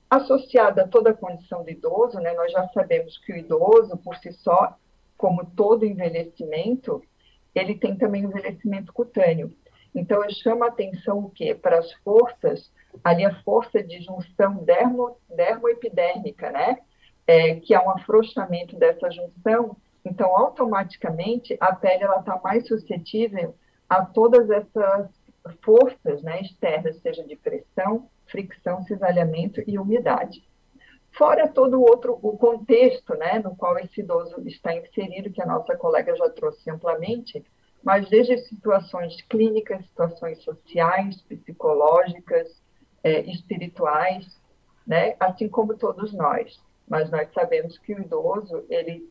Associada a toda a condição do idoso, né, nós já sabemos que o idoso, por si só, como todo envelhecimento, ele tem também o envelhecimento cutâneo. Então, eu chamo a atenção o quê? Para as forças, ali a força de junção dermoepidérmica, né? Que é um afrouxamento dessa junção. Então, automaticamente, a pele está mais suscetível a todas essas forças, né, externas, seja de pressão, fricção, cisalhamento e umidade. Fora todo o contexto, né, no qual esse idoso está inserido, que a nossa colega já trouxe amplamente, mas desde situações clínicas, situações sociais, psicológicas, espirituais, né, assim como todos nós. Mas nós sabemos que o idoso ele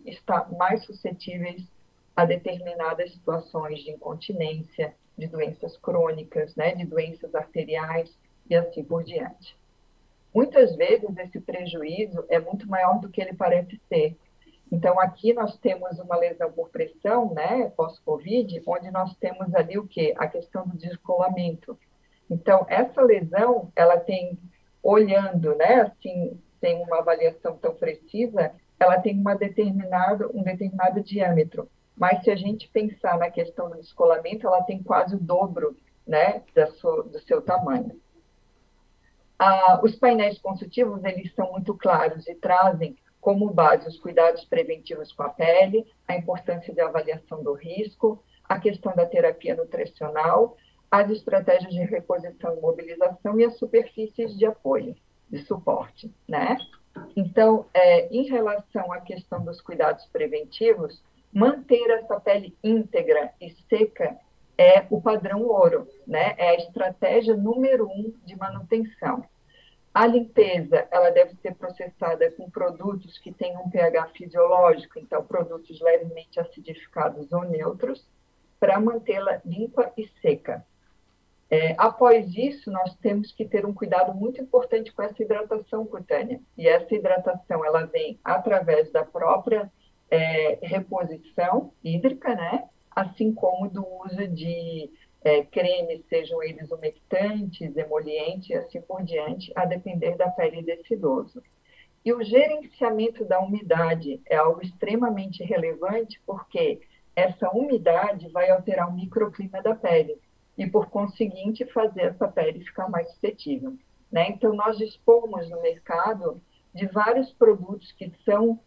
está mais suscetível a determinadas situações de incontinência, de doenças crônicas, né, de doenças arteriais e assim por diante. Muitas vezes esse prejuízo é muito maior do que ele parece ser. Então, aqui nós temos uma lesão por pressão, né, pós-Covid, onde nós temos ali o quê? A questão do descolamento. Então, essa lesão, ela tem, olhando, né, assim, sem uma avaliação tão precisa, ela tem um determinado diâmetro. Mas se a gente pensar na questão do descolamento, ela tem quase o dobro, né, do seu tamanho. Os painéis consultivos, eles são muito claros e trazem como base os cuidados preventivos com a pele, a importância da avaliação do risco, a questão da terapia nutricional, as estratégias de reposição e mobilização e as superfícies de apoio, de suporte, né? Então, em relação à questão dos cuidados preventivos, manter essa pele íntegra e seca é o padrão ouro, né? É a estratégia número 1 de manutenção. A limpeza, ela deve ser processada com produtos que tenham um pH fisiológico, então produtos levemente acidificados ou neutros, para mantê-la limpa e seca. Após isso, nós temos que ter um cuidado muito importante com essa hidratação cutânea. E essa hidratação, ela vem através da própria reposição hídrica, né? Assim como do uso de cremes, sejam eles umectantes, emolientes e assim por diante, a depender da pele desse idoso. E o gerenciamento da umidade é algo extremamente relevante, porque essa umidade vai alterar o microclima da pele e, por conseguinte, fazer essa pele ficar mais suscetível, né? Então, nós dispomos no mercado de vários produtos que são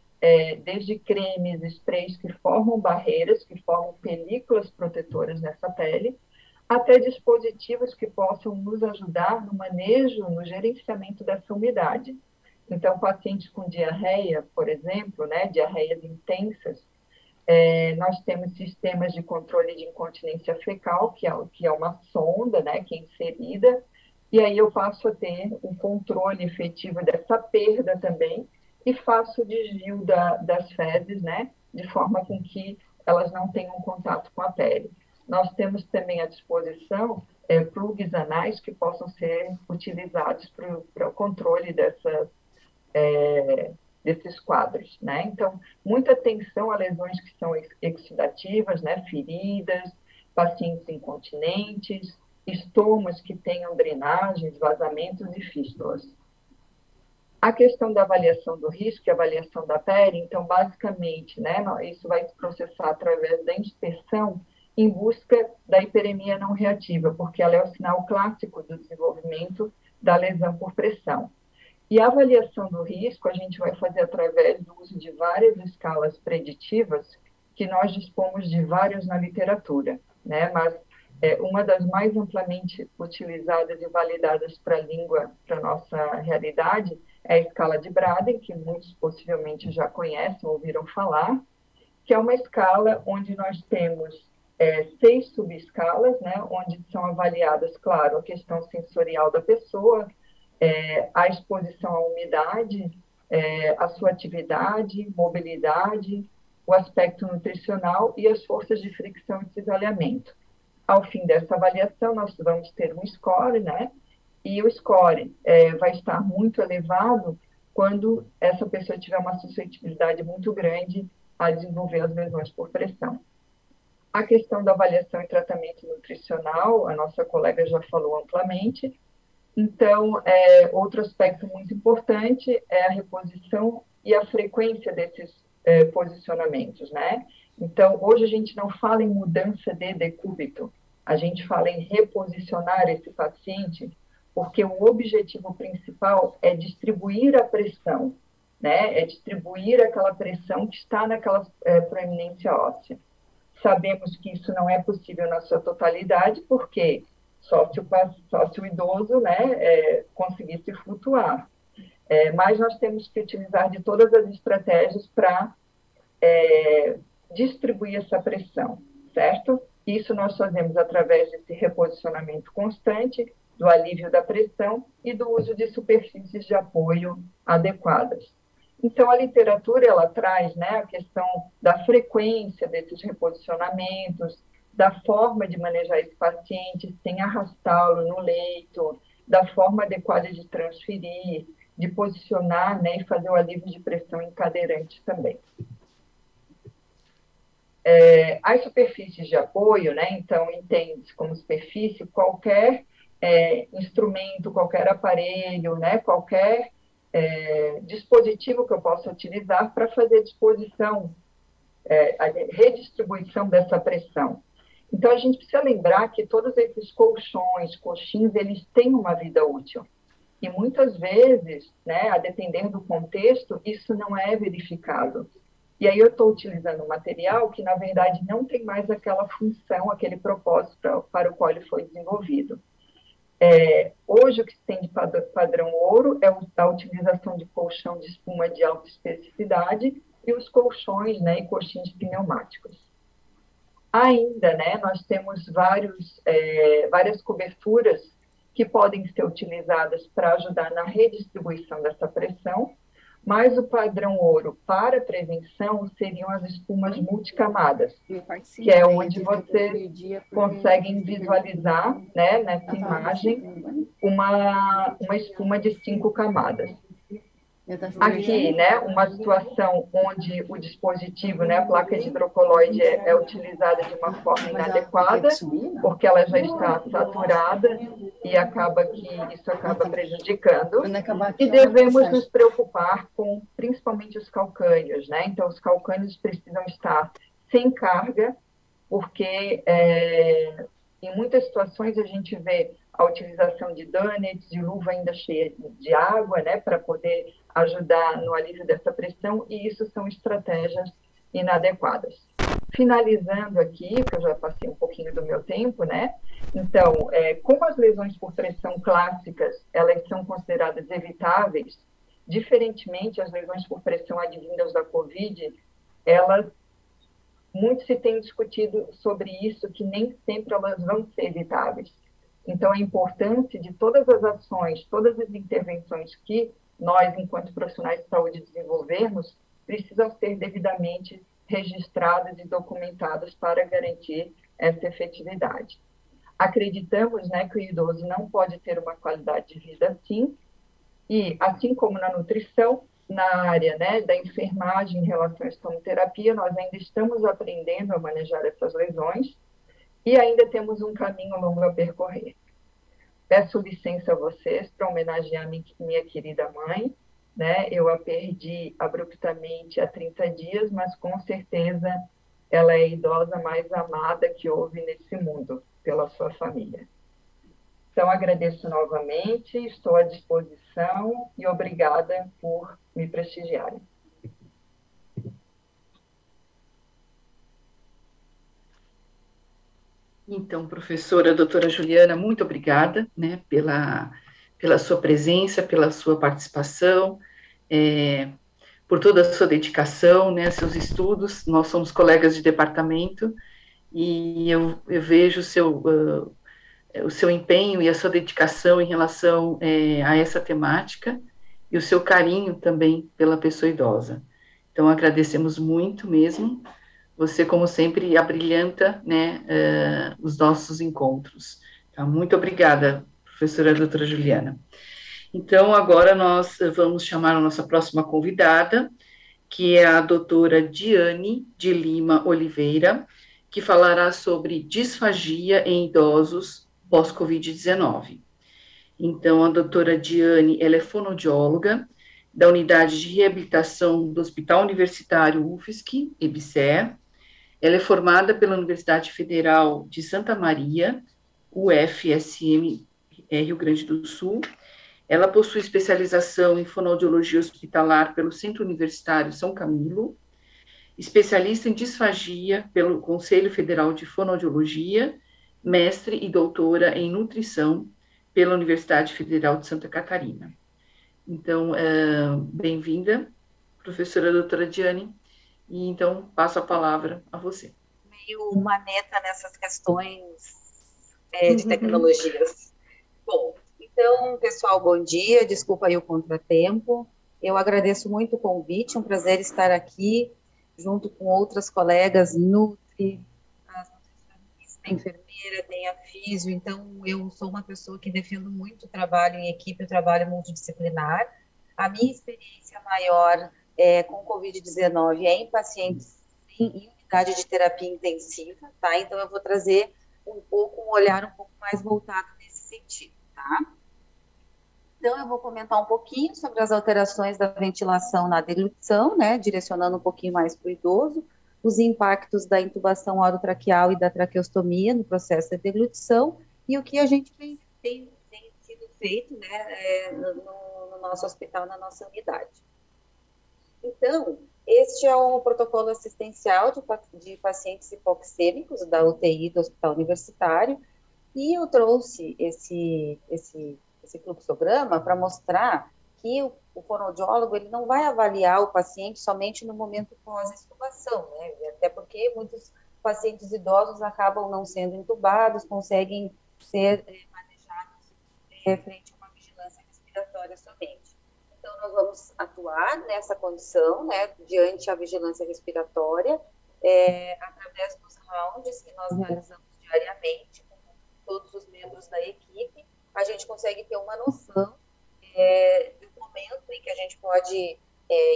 desde cremes, sprays que formam barreiras, que formam películas protetoras nessa pele, até dispositivos que possam nos ajudar no manejo, no gerenciamento dessa umidade. Então, pacientes com diarreia, por exemplo, né, diarreias intensas, nós temos sistemas de controle de incontinência fecal, que é uma sonda, né, que é inserida, e aí eu passo a ter um controle efetivo dessa perda também, e faço o desvio das fezes, né, de forma com que elas não tenham contato com a pele. Nós temos também à disposição plugs anais que possam ser utilizados para o controle desses quadros, né? Então, muita atenção a lesões que são exudativas, né? Feridas, pacientes incontinentes, estomas que tenham drenagens, vazamentos e fístulas. A questão da avaliação do risco e avaliação da pele, então, basicamente, né, isso vai se processar através da inspeção em busca da hiperemia não reativa, porque ela é o sinal clássico do desenvolvimento da lesão por pressão. E a avaliação do risco a gente vai fazer através do uso de várias escalas preditivas, que nós dispomos de várias na literatura, né? Mas uma das mais amplamente utilizadas e validadas para a língua, para a nossa realidade, é a escala de Braden, que muitos possivelmente já conhecem, ouviram falar, que é uma escala onde nós temos 6 subescalas, né? Onde são avaliadas, claro, a questão sensorial da pessoa, a exposição à umidade, a sua atividade, mobilidade, o aspecto nutricional e as forças de fricção e cisalhamento. Ao fim dessa avaliação, nós vamos ter um score, né? E o score vai estar muito elevado quando essa pessoa tiver uma suscetibilidade muito grande a desenvolver as lesões por pressão. A questão da avaliação e tratamento nutricional, a nossa colega já falou amplamente. Então, outro aspecto muito importante é a reposição e a frequência desses posicionamentos, né? Então, hoje a gente não fala em mudança de decúbito, a gente fala em reposicionar esse paciente, porque o objetivo principal é distribuir a pressão, né? É distribuir aquela pressão que está naquela proeminência óssea. Sabemos que isso não é possível na sua totalidade, porque só se o idoso, né, conseguisse flutuar. Mas nós temos que utilizar de todas as estratégias para distribuir essa pressão, certo? Isso nós fazemos através desse reposicionamento constante, do alívio da pressão e do uso de superfícies de apoio adequadas. Então, a literatura, ela traz, né, a questão da frequência desses reposicionamentos, da forma de manejar esse paciente sem arrastá-lo no leito, da forma adequada de transferir, de posicionar, né, e fazer o alívio de pressão em cadeirante também. As superfícies de apoio, né, então, entende-se como superfície qualquer instrumento, qualquer aparelho, né, qualquer dispositivo que eu possa utilizar para fazer a disposição, a redistribuição dessa pressão. Então, a gente precisa lembrar que todos esses colchões, coxins, eles têm uma vida útil. E muitas vezes, né, a depender do contexto, isso não é verificado. E aí eu estou utilizando um material que, na verdade, não tem mais aquela função, aquele propósito para o qual ele foi desenvolvido. Hoje, o que se tem de padrão ouro é a utilização de colchão de espuma de alta especificidade e os colchões, né, e coxins pneumáticos. Ainda, né, nós temos várias coberturas que podem ser utilizadas para ajudar na redistribuição dessa pressão, mas o padrão ouro para prevenção seriam as espumas multicamadas, que é onde vocês conseguem visualizar, né, nessa imagem, uma espuma de 5 camadas. Aqui, né, uma situação onde o dispositivo, né, a placa de hidrocoloide é utilizada de uma forma inadequada, porque ela já está saturada e isso acaba prejudicando. E devemos nos preocupar com, principalmente, os calcânios, né? Então, os calcânios precisam estar sem carga, porque em muitas situações a gente vê a utilização de donuts, de luva ainda cheia de água, né, para poder ajudar no alívio dessa pressão, e isso são estratégias inadequadas. Finalizando aqui, que eu já passei um pouquinho do meu tempo, né, então, como as lesões por pressão clássicas, elas são consideradas evitáveis, diferentemente as lesões por pressão advindas da COVID, muito se tem discutido sobre isso, que nem sempre elas vão ser evitáveis. Então, a importância de todas as ações, todas as intervenções que nós, enquanto profissionais de saúde, desenvolvermos, precisam ser devidamente registradas e documentadas para garantir essa efetividade. Acreditamos, né, que o idoso não pode ter uma qualidade de vida assim, e assim como na nutrição, na área, né, da enfermagem em relação à estomoterapia, nós ainda estamos aprendendo a manejar essas lesões e ainda temos um caminho longo a percorrer. Peço licença a vocês para homenagear minha querida mãe, né? Eu a perdi abruptamente há 30 dias, mas com certeza ela é a idosa mais amada que houve nesse mundo pela sua família. Então, agradeço novamente, estou à disposição e obrigada por me prestigiarem. Então, professora, doutora Juliana, muito obrigada, né, pela sua presença, pela sua participação, por toda a sua dedicação, né, seus estudos. Nós somos colegas de departamento e eu vejo o seu empenho e a sua dedicação em relação a essa temática e o seu carinho também pela pessoa idosa. Então, agradecemos muito mesmo. Você, como sempre, abrilhanta, né, os nossos encontros. Tá? Muito obrigada, professora doutora Juliana. Então, agora nós vamos chamar a nossa próxima convidada, que é a doutora Diane de Lima Oliveira, que falará sobre disfagia em idosos pós-Covid-19. Então, a doutora Diane, ela é fonoaudióloga da Unidade de Reabilitação do Hospital Universitário UFSC, EBSER. Ela é formada pela Universidade Federal de Santa Maria, UFSM, Rio Grande do Sul. Ela possui especialização em fonoaudiologia hospitalar pelo Centro Universitário São Camilo, especialista em disfagia pelo Conselho Federal de Fonoaudiologia, mestre e doutora em nutrição pela Universidade Federal de Santa Catarina. Então, bem-vinda, professora doutora Diane, e então passo a palavra a você. Meio maneta nessas questões de tecnologias. Bom, então, pessoal, bom dia, desculpa aí o contratempo. Eu agradeço muito o convite, é um prazer estar aqui, junto com outras colegas Nutri, as nutricionistas, a enfermeira, tem a físio, então eu sou uma pessoa que defendo muito o trabalho em equipe, o trabalho multidisciplinar. A minha experiência maior com Covid-19 em pacientes em unidade de terapia intensiva, tá? Então eu vou trazer um olhar um pouco mais voltado nesse sentido, tá? Então eu vou comentar um pouquinho sobre as alterações da ventilação na deglutição, né? Direcionando um pouquinho mais para o idoso, os impactos da intubação orotraqueal e da traqueostomia no processo de deglutição e o que a gente tem sido feito, né, no nosso hospital, na nossa unidade. Então, este é o protocolo assistencial de pacientes hipoxêmicos da UTI do Hospital Universitário, e eu trouxe esse fluxograma para mostrar que o fonoaudiólogo ele não vai avaliar o paciente somente no momento pós-intubação, né? Até porque muitos pacientes idosos acabam não sendo intubados, conseguem ser manejados frente a uma vigilância respiratória somente. Então, nós vamos atuar nessa condição, né, diante a vigilância respiratória, através dos rounds que nós realizamos diariamente com todos os membros da equipe. A gente consegue ter uma noção do momento em que a gente pode,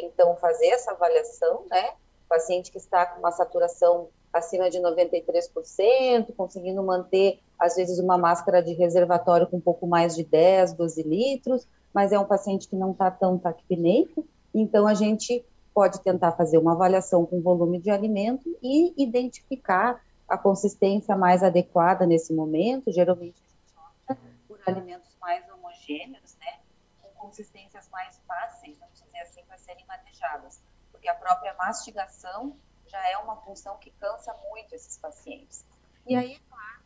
então, fazer essa avaliação, né, o paciente que está com uma saturação acima de 93%, conseguindo manter, às vezes, uma máscara de reservatório com um pouco mais de 10, 12 litros, mas é um paciente que não está tão taquipneico, então a gente pode tentar fazer uma avaliação com volume de alimento e identificar a consistência mais adequada nesse momento. Geralmente a gente opta por alimentos mais homogêneos, né, com consistências mais fáceis, vamos dizer assim, para serem manejadas, porque a própria mastigação já é uma função que cansa muito esses pacientes. E aí, é claro,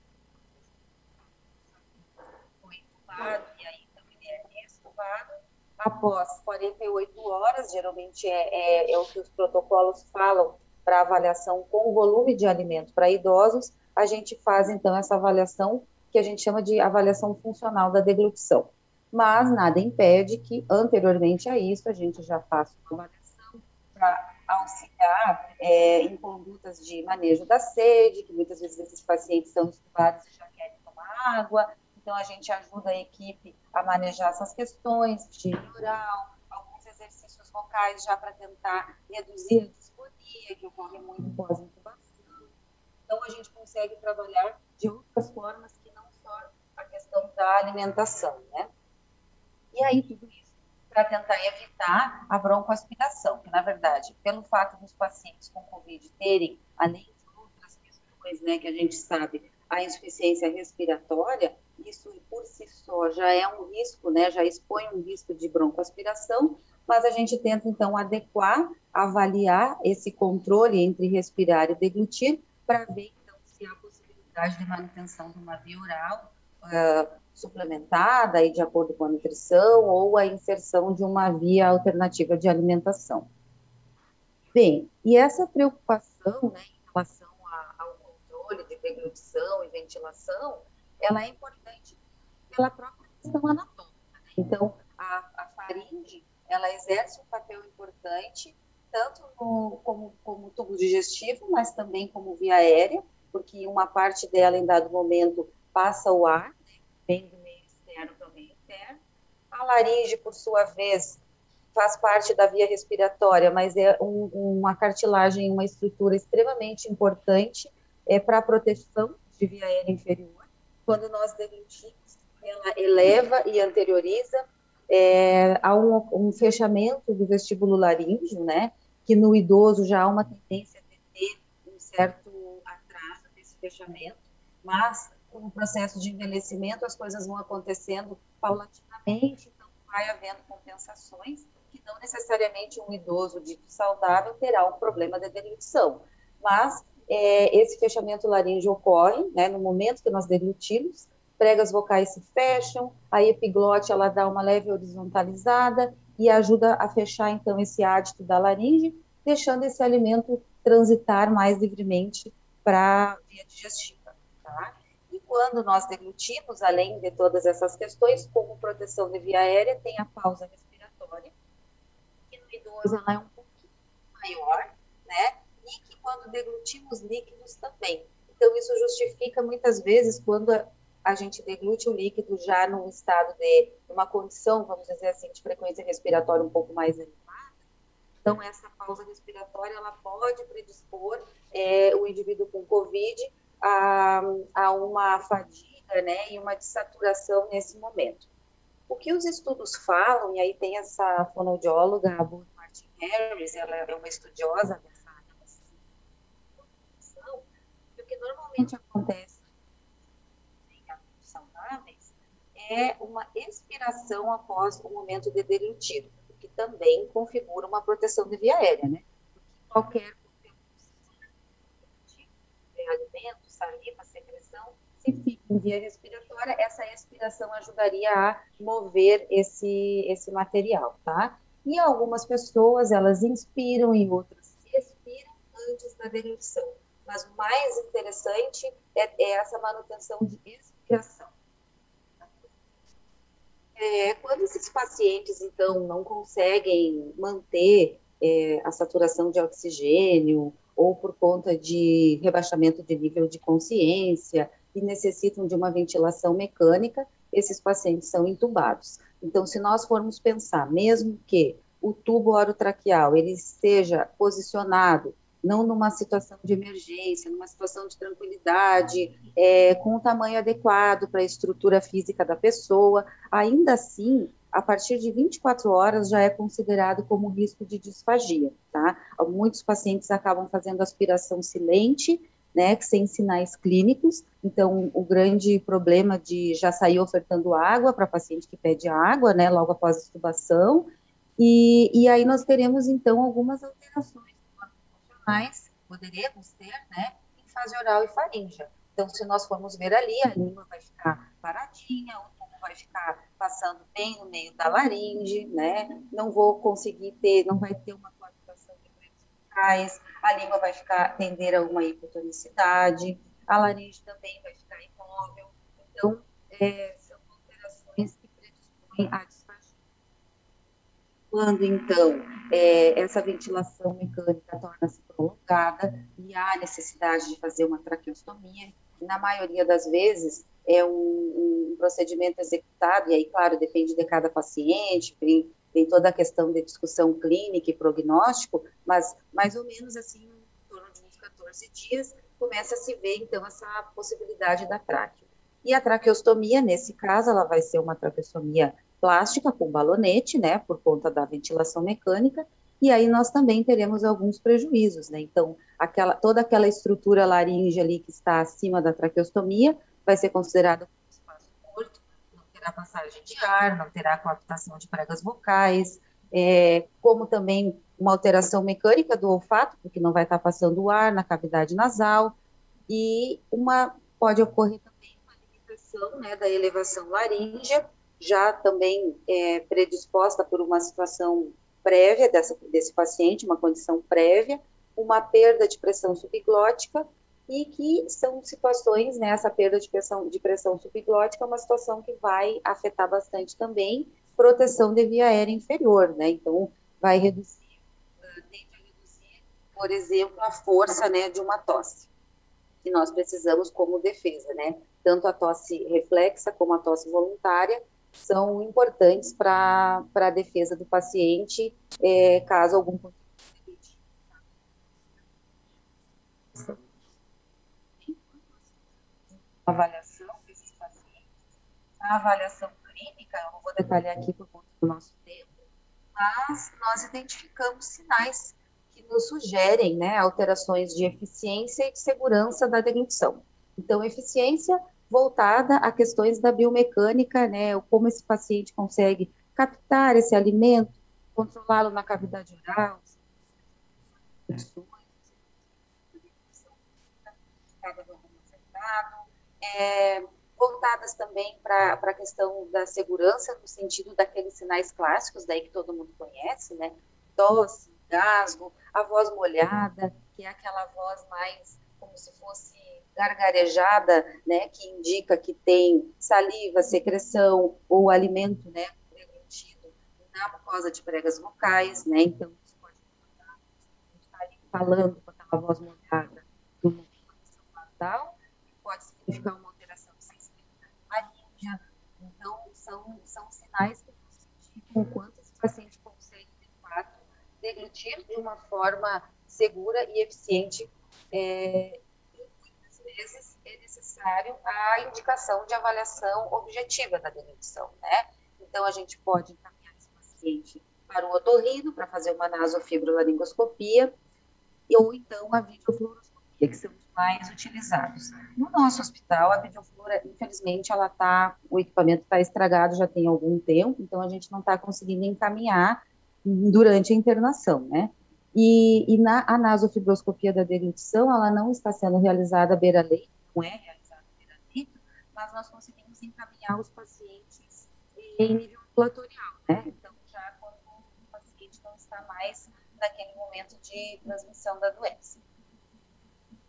foi intubado, e aí então ele é reestubado após 48 horas, geralmente é o que os protocolos falam para avaliação com volume de alimento para idosos. A gente faz então essa avaliação que a gente chama de avaliação funcional da deglutição. mas nada impede que, anteriormente a isso, a gente já faça uma avaliação para auxiliar em condutas de manejo da sede, que muitas vezes esses pacientes são estubados e já querem tomar água, então a gente ajuda a equipe a manejar essas questões, higiene oral, alguns exercícios vocais já para tentar reduzir a disfonia, que ocorre muito pós-intubação. Então a gente consegue trabalhar de outras formas que não só a questão da alimentação, né? E aí, tudo isso para tentar evitar a broncoaspiração, que, na verdade, pelo fato dos pacientes com Covid terem, além de outras questões, né, que a gente sabe, a insuficiência respiratória, isso por si só já é um risco, né, já expõe um risco de broncoaspiração, mas a gente tenta, então, adequar, avaliar esse controle entre respirar e deglutir, para ver, então, se há possibilidade de manutenção de uma via oral, suplementada e de acordo com a nutrição ou a inserção de uma via alternativa de alimentação. Bem, e essa preocupação, né, em relação ao controle de deglutição e ventilação, ela é importante pela própria questão anatômica, né? Então, a faringe, ela exerce um papel importante tanto como tubo digestivo, mas também como via aérea, porque uma parte dela, em dado momento, passa o ar, vem do meio externo para o meio interno. A laringe, por sua vez, faz parte da via respiratória, mas é uma cartilagem, uma estrutura extremamente importante para a proteção de via aérea inferior. Quando nós deglutimos, ela eleva e anterioriza a um fechamento do vestíbulo laríngeo, né, que no idoso já há uma tendência de ter um certo atraso desse fechamento, mas com o processo de envelhecimento, as coisas vão acontecendo paulatinamente, então vai havendo compensações, que não necessariamente um idoso dito saudável terá um problema de deglutição, mas esse fechamento laríngeo ocorre, né, no momento que nós deglutimos, pregas vocais se fecham, a epiglote ela dá uma leve horizontalizada e ajuda a fechar, então, esse ádito da laringe, deixando esse alimento transitar mais livremente para a via digestiva, tá? E quando nós deglutimos, além de todas essas questões, como proteção de via aérea, tem a pausa respiratória, que no idoso ela é um pouquinho maior, né? E que quando deglutimos líquidos também. Então, isso justifica muitas vezes quando a gente deglute o líquido já num estado de uma condição, vamos dizer assim, de frequência respiratória um pouco mais elevada. Então, essa pausa respiratória, ela pode predispor o indivíduo com Covid a uma fadiga, né, e uma dessaturação nesse momento. O que os estudos falam, e aí tem essa fonoaudióloga, a Beth Martin Harris, ela é uma estudiosa dessa área da nutrição, e o que normalmente acontece em adultos saudáveis é uma expiração após o momento de deglutir, o que também configura uma proteção de via aérea, né? Porque qualquer alimento, saliva, secreção, se fica em via respiratória, essa expiração ajudaria a mover esse material, tá? E algumas pessoas, elas inspiram e outras expiram antes da deglutição. Mas o mais interessante é essa manutenção de expiração. Quando esses pacientes, então, não conseguem manter a saturação de oxigênio, ou por conta de rebaixamento de nível de consciência, e necessitam de uma ventilação mecânica, esses pacientes são intubados. Então, se nós formos pensar, mesmo que o tubo orotraqueal ele esteja posicionado, não numa situação de emergência, numa situação de tranquilidade, com o tamanho adequado para a estrutura física da pessoa, ainda assim, a partir de 24 horas já é considerado como risco de disfagia, tá? Muitos pacientes acabam fazendo aspiração silente, né, sem sinais clínicos, então o grande problema de já sair ofertando água para paciente que pede água, né, logo após a extubação, e aí nós teremos então algumas alterações funcionais, poderemos ter, né, em fase oral e faríngea. Então, se nós formos ver ali, a língua vai ficar paradinha, o tubo vai ficar passando bem no meio da laringe, né? Não vou conseguir ter, não vai ter uma coagulação de fluidos bucais, a língua vai tender a uma hipotonicidade, a laringe também vai ficar imóvel. Então, são alterações que predispõem a disfagia. Quando, então, essa ventilação mecânica torna-se prolongada e há necessidade de fazer uma traqueostomia, que na maioria das vezes é um procedimento executado, e aí, claro, depende de cada paciente, tem toda a questão de discussão clínica e prognóstico, mas mais ou menos assim, em torno de uns 14 dias, começa a se ver, então, essa possibilidade da tráqueo. E a traqueostomia, nesse caso, ela vai ser uma traqueostomia plástica com balonete, né, por conta da ventilação mecânica, e aí nós também teremos alguns prejuízos, né, então, toda aquela estrutura laríngea ali que está acima da traqueostomia vai ser considerada como espaço morto, não terá passagem de ar, não terá coaptação de pregas vocais, como também uma alteração mecânica do olfato, porque não vai estar passando o ar na cavidade nasal, e pode ocorrer também uma limitação, né, da elevação laríngea, já também predisposta por uma situação prévia desse paciente, uma condição prévia, uma perda de pressão subglótica, e que são situações, né, essa perda de pressão subglótica é uma situação que vai afetar bastante também proteção de via aérea inferior, né, então vai tende a reduzir, por exemplo, a força, né, de uma tosse, que nós precisamos como defesa, né, tanto a tosse reflexa como a tosse voluntária são importantes para a defesa do paciente, caso algum avaliação desses pacientes, a avaliação clínica, eu não vou detalhar aqui por conta do nosso tempo, mas nós identificamos sinais que nos sugerem, né, alterações de eficiência e de segurança da deglutição. Então, eficiência voltada a questões da biomecânica, né, como esse paciente consegue captar esse alimento, controlá-lo na cavidade oral, voltadas também para a questão da segurança, no sentido daqueles sinais clássicos, daí que todo mundo conhece, né, tosse, gasgo, a voz molhada, que é aquela voz mais como se fosse gargarejada, né, que indica que tem saliva, secreção ou alimento, né, deglutido na mucosa de pregas vocais, né, então isso pode estar ali falando com aquela voz molhada do momento nasal, pode significar uma alteração de sensibilidade laríngea, então são sinais que nos indicam o quanto esse paciente consegue, de fato, deglutir de uma forma segura e eficiente, vezes é necessário a indicação de avaliação objetiva da deglutição, né? Então, a gente pode encaminhar esse paciente para o otorrino, para fazer uma nasofibrolaringoscopia, ou então a videofluoroscopia, que são os mais utilizados. No nosso hospital, a videofluora, infelizmente, o equipamento está estragado já tem algum tempo, então a gente não está conseguindo encaminhar durante a internação, né? A nasofibroscopia da deglutição, ela não está sendo realizada beira-leito, não é realizada beira-leito, mas nós conseguimos encaminhar os pacientes em nível ambulatorial, né? Então, já quando o paciente não está mais naquele momento de transmissão da doença.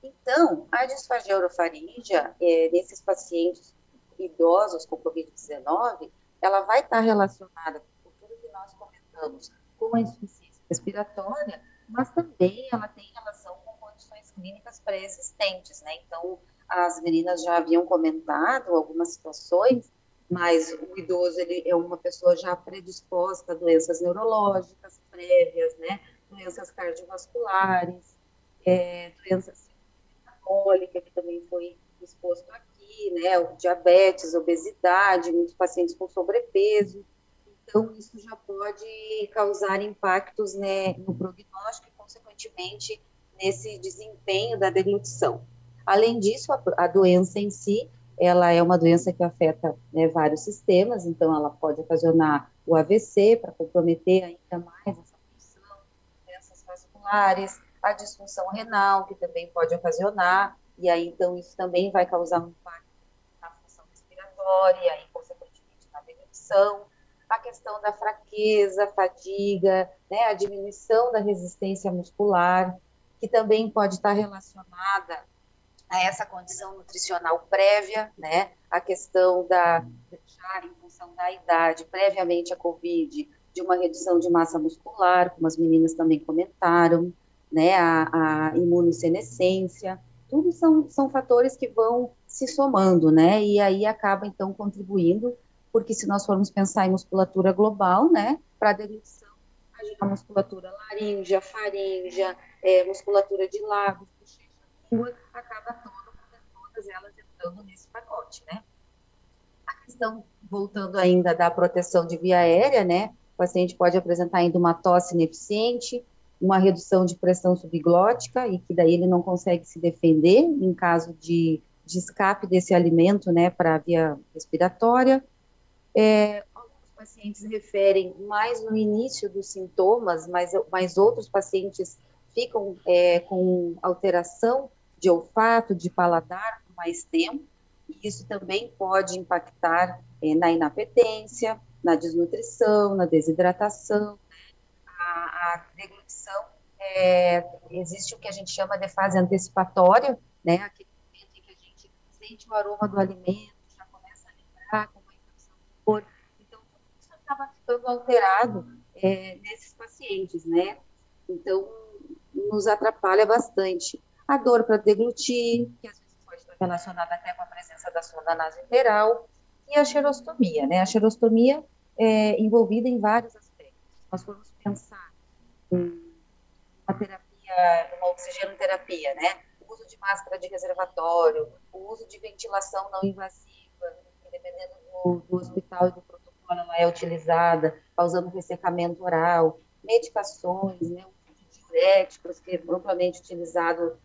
Então, a disfagia orofaríngea, nesses pacientes idosos com Covid-19, ela vai estar relacionada, por tudo que nós comentamos, com a insuficiência respiratória, mas também ela tem relação com condições clínicas pré-existentes, né? Então, as meninas já haviam comentado algumas situações, mas o idoso, ele é uma pessoa já predisposta a doenças neurológicas prévias, né? Doenças cardiovasculares, doenças metabólicas, que também foi exposto aqui, né? Diabetes, obesidade, muitos pacientes com sobrepeso. Então, isso já pode causar impactos, né, no prognóstico e, consequentemente, nesse desempenho da deglutição. Além disso, a doença em si, ela é uma doença que afeta, né, vários sistemas, então ela pode ocasionar o AVC, para comprometer ainda mais essa função, doenças vasculares, a disfunção renal, que também pode ocasionar, e aí, então, isso também vai causar um impacto na função respiratória, e aí, consequentemente, na deglutição. A questão da fraqueza, fadiga, né, a diminuição da resistência muscular, que também pode estar relacionada a essa condição nutricional prévia, né, a questão da, já em função da idade, previamente à COVID, de uma redução de massa muscular, como as meninas também comentaram, né, a imunossenescência, tudo são fatores que vão se somando, né, e aí acaba, então, contribuindo, porque se nós formos pensar em musculatura global, né, para a deglutição, a musculatura laríngea, faríngea, musculatura de lábios, bochecha, língua, acaba todas elas entrando nesse pacote, né. A questão, voltando ainda da proteção de via aérea, né, o paciente pode apresentar ainda uma tosse ineficiente, uma redução de pressão subglótica, e que daí ele não consegue se defender em caso de escape desse alimento, né, para a via respiratória. Alguns pacientes referem mais no início dos sintomas, mas outros pacientes ficam com alteração de olfato, de paladar por mais tempo, e isso também pode impactar na inapetência, na desnutrição, na desidratação, a deglutição, existe o que a gente chama de fase antecipatória, né, aquele momento em que a gente sente o aroma do alimento, já começa a lembrar com uma infecção de cor, então tudo isso acaba ficando alterado nesses pacientes, né, então nos atrapalha bastante. A dor para deglutir, que às vezes pode estar relacionada até com a presença da sonda nasointeral, e a xerostomia, né, a xerostomia é envolvida em vários aspectos. Nós formos pensar em uma terapia, uma oxigenoterapia, né? O uso de máscara de reservatório, o uso de ventilação não invasiva, dependendo do hospital e do protocolo, ela é utilizada, causando ressecamento oral, medicações, né? O uso de diuréticos, que é amplamente utilizado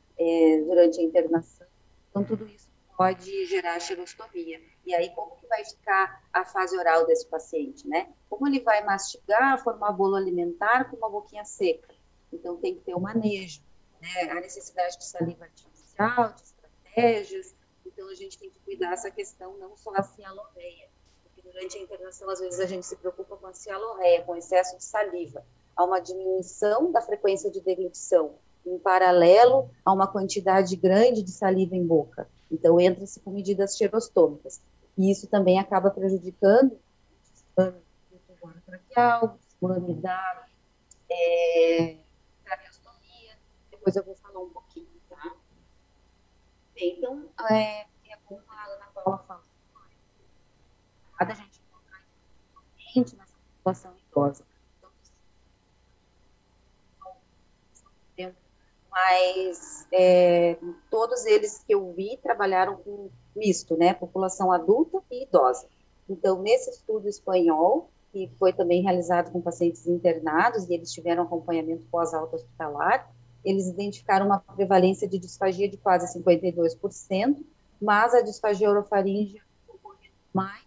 durante a internação. Então, tudo isso pode gerar xerostomia. E aí, como que vai ficar a fase oral desse paciente, né? Como ele vai mastigar, formar bolo alimentar com uma boquinha seca? Então, tem que ter um manejo, né? A necessidade de saliva artificial, de estratégias. Então, a gente tem que cuidar dessa questão, não só a cialorreia, porque durante a internação, às vezes, a gente se preocupa com a cialorreia, com excesso de saliva. Há uma diminuição da frequência de deglutição, em paralelo a uma quantidade grande de saliva em boca. Então, entra-se com medidas xerostômicas. E isso também acaba prejudicando o desmame do tumor traqueal, o desmame da traqueostomia. Depois eu vou falar um pouquinho, tá? Bem, então, como a Ana Paula falou, a gente encontrar isso nessa população idosa. Mas todos eles que eu vi trabalharam com misto, né, população adulta e idosa. Então, nesse estudo espanhol, que foi também realizado com pacientes internados, e eles tiveram acompanhamento pós-alta hospitalar, eles identificaram uma prevalência de disfagia de quase 52%, mas a disfagia orofaríngea ocorreu mais,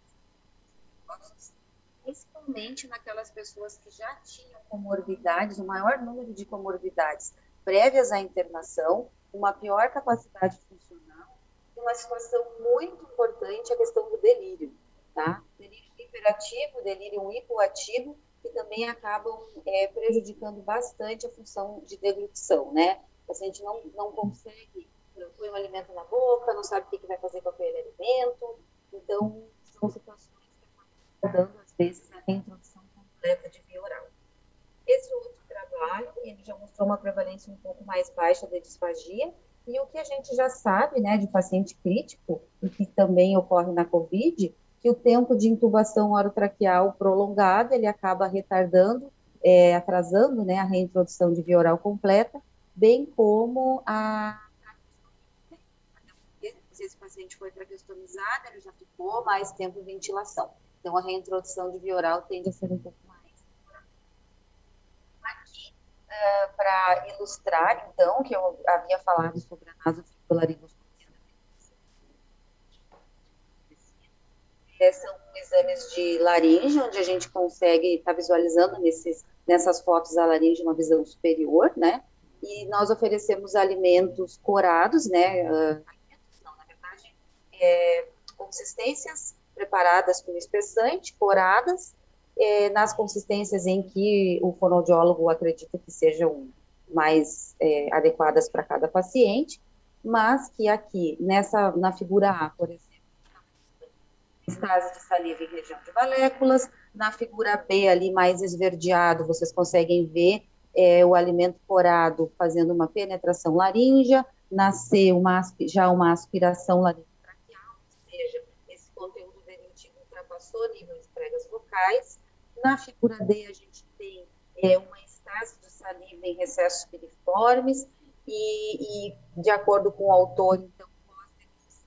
principalmente naquelas pessoas que já tinham comorbidades, o maior número de comorbidades prévias à internação, uma pior capacidade funcional, e uma situação muito importante, a questão do delírio, tá? Delírio hiperativo, delírio hipoativo, que também acabam prejudicando bastante a função de deglutição, né? O paciente não consegue põe um alimento na boca, não sabe o que vai fazer com aquele alimento, então são situações que acabam dando, às vezes, a reintrodução completa de via oral. Esse outro trabalho, ele já mostrou uma prevalência um pouco mais baixa de disfagia, e o que a gente já sabe, né, de paciente crítico, e que também ocorre na COVID, que o tempo de intubação orotraqueal prolongado, ele acaba retardando, atrasando, né, a reintrodução de via oral completa, bem como se esse paciente foi traqueostomizado, ele já ficou mais tempo em ventilação. Então, a reintrodução de via oral tende a ser um pouco mais. Aqui, para ilustrar, então, que eu havia falado sobre a nasofibrilaridoscopia, são exames de laringe, onde a gente consegue estar visualizando nessas fotos a laringe uma visão superior, né? E nós oferecemos alimentos corados, né? Alimentos não, na verdade, consistências preparadas com espessante, coradas, nas consistências em que o fonoaudiólogo acredita que sejam mais adequadas para cada paciente. mas que aqui, na figura A, por exemplo, estase de saliva em região de valéculas, na figura B, ali mais esverdeado, vocês conseguem ver o alimento corado fazendo uma penetração laríngea, na C, já uma aspiração laringotraqueal, ou seja, esse conteúdo deglutivo ultrapassou nível de pregas vocais. Na figura D, a gente tem uma estase de saliva em recessos piriformes, e de acordo com o autor, então,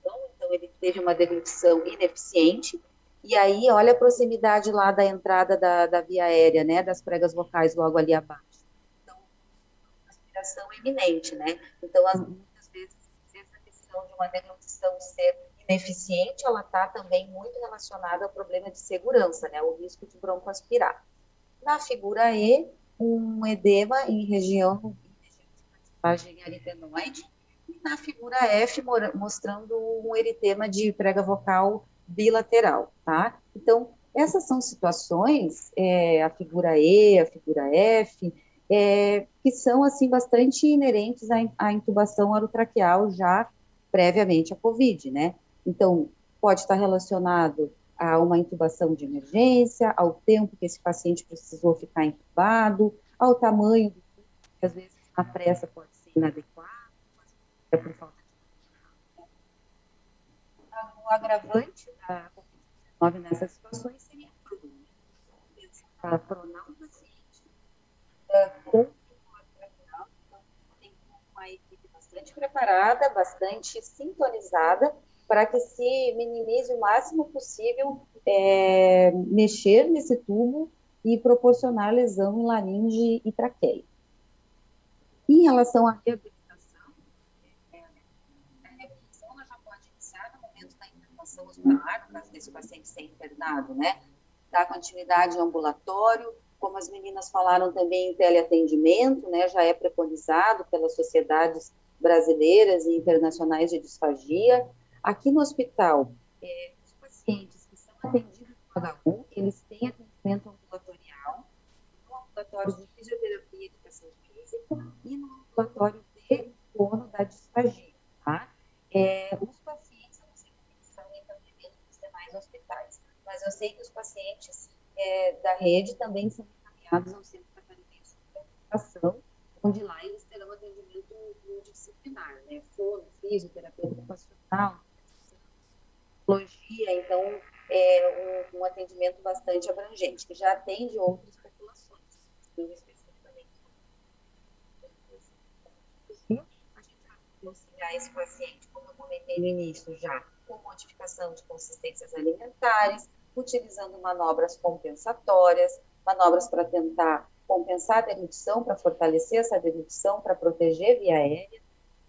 então ele teve uma deglutição ineficiente, e aí olha a proximidade lá da entrada da via aérea, né, das pregas vocais logo ali abaixo. Então, aspiração eminente, né? Então, muitas vezes, essa questão de uma deglutição ser ineficiente, ela está também muito relacionada ao problema de segurança, né, o risco de broncoaspirar. Na figura E, um edema em região de passagem aritenoide, e na figura F, mostrando um eritema de prega vocal bilateral, tá? Então, essas são situações, a figura E, a figura F, que são, assim, bastante inerentes à intubação orotraqueal já previamente à COVID, né? Então, pode estar relacionado a uma intubação de emergência, ao tempo que esse paciente precisou ficar intubado, ao tamanho do tubo, que às vezes a pressa pode ser inadequada, é por falta de... O agravante da COVID-19 nessas situações seria a pronar o paciente com tem uma equipe bastante preparada, bastante sintonizada, para que se minimize o máximo possível mexer nesse tubo e proporcionar lesão em laringe e traqueia. Em relação à reabilitação, a reabilitação ela já pode iniciar no momento da internação hospitalar, no caso desse paciente ser internado, né? Dar continuidade ao ambulatório, como as meninas falaram também em teleatendimento, né? Já é preconizado pelas sociedades brasileiras e internacionais de disfagia. Aqui no hospital, os pacientes que são atendidos no H1, eles têm atendimento ambulatorial, no ambulatório de fisioterapia e educação física e no ambulatório de fono da disfagia, tá? Os pacientes, eu não sei como eles são em atendimento nos demais hospitais, mas eu sei que os pacientes da rede também são encaminhados ao centro catarinense de reabilitação, onde lá eles terão atendimento multidisciplinar, né? Fono, fisioterapeuta ocupacional, psicologia, então um atendimento bastante abrangente, que já atende outras populações, especificamente. A gente vai auxiliar esse paciente, como eu comentei no início já, com modificação de consistências alimentares, utilizando manobras compensatórias, manobras para tentar compensar a deglutição, para fortalecer essa deglutição, para proteger via aérea,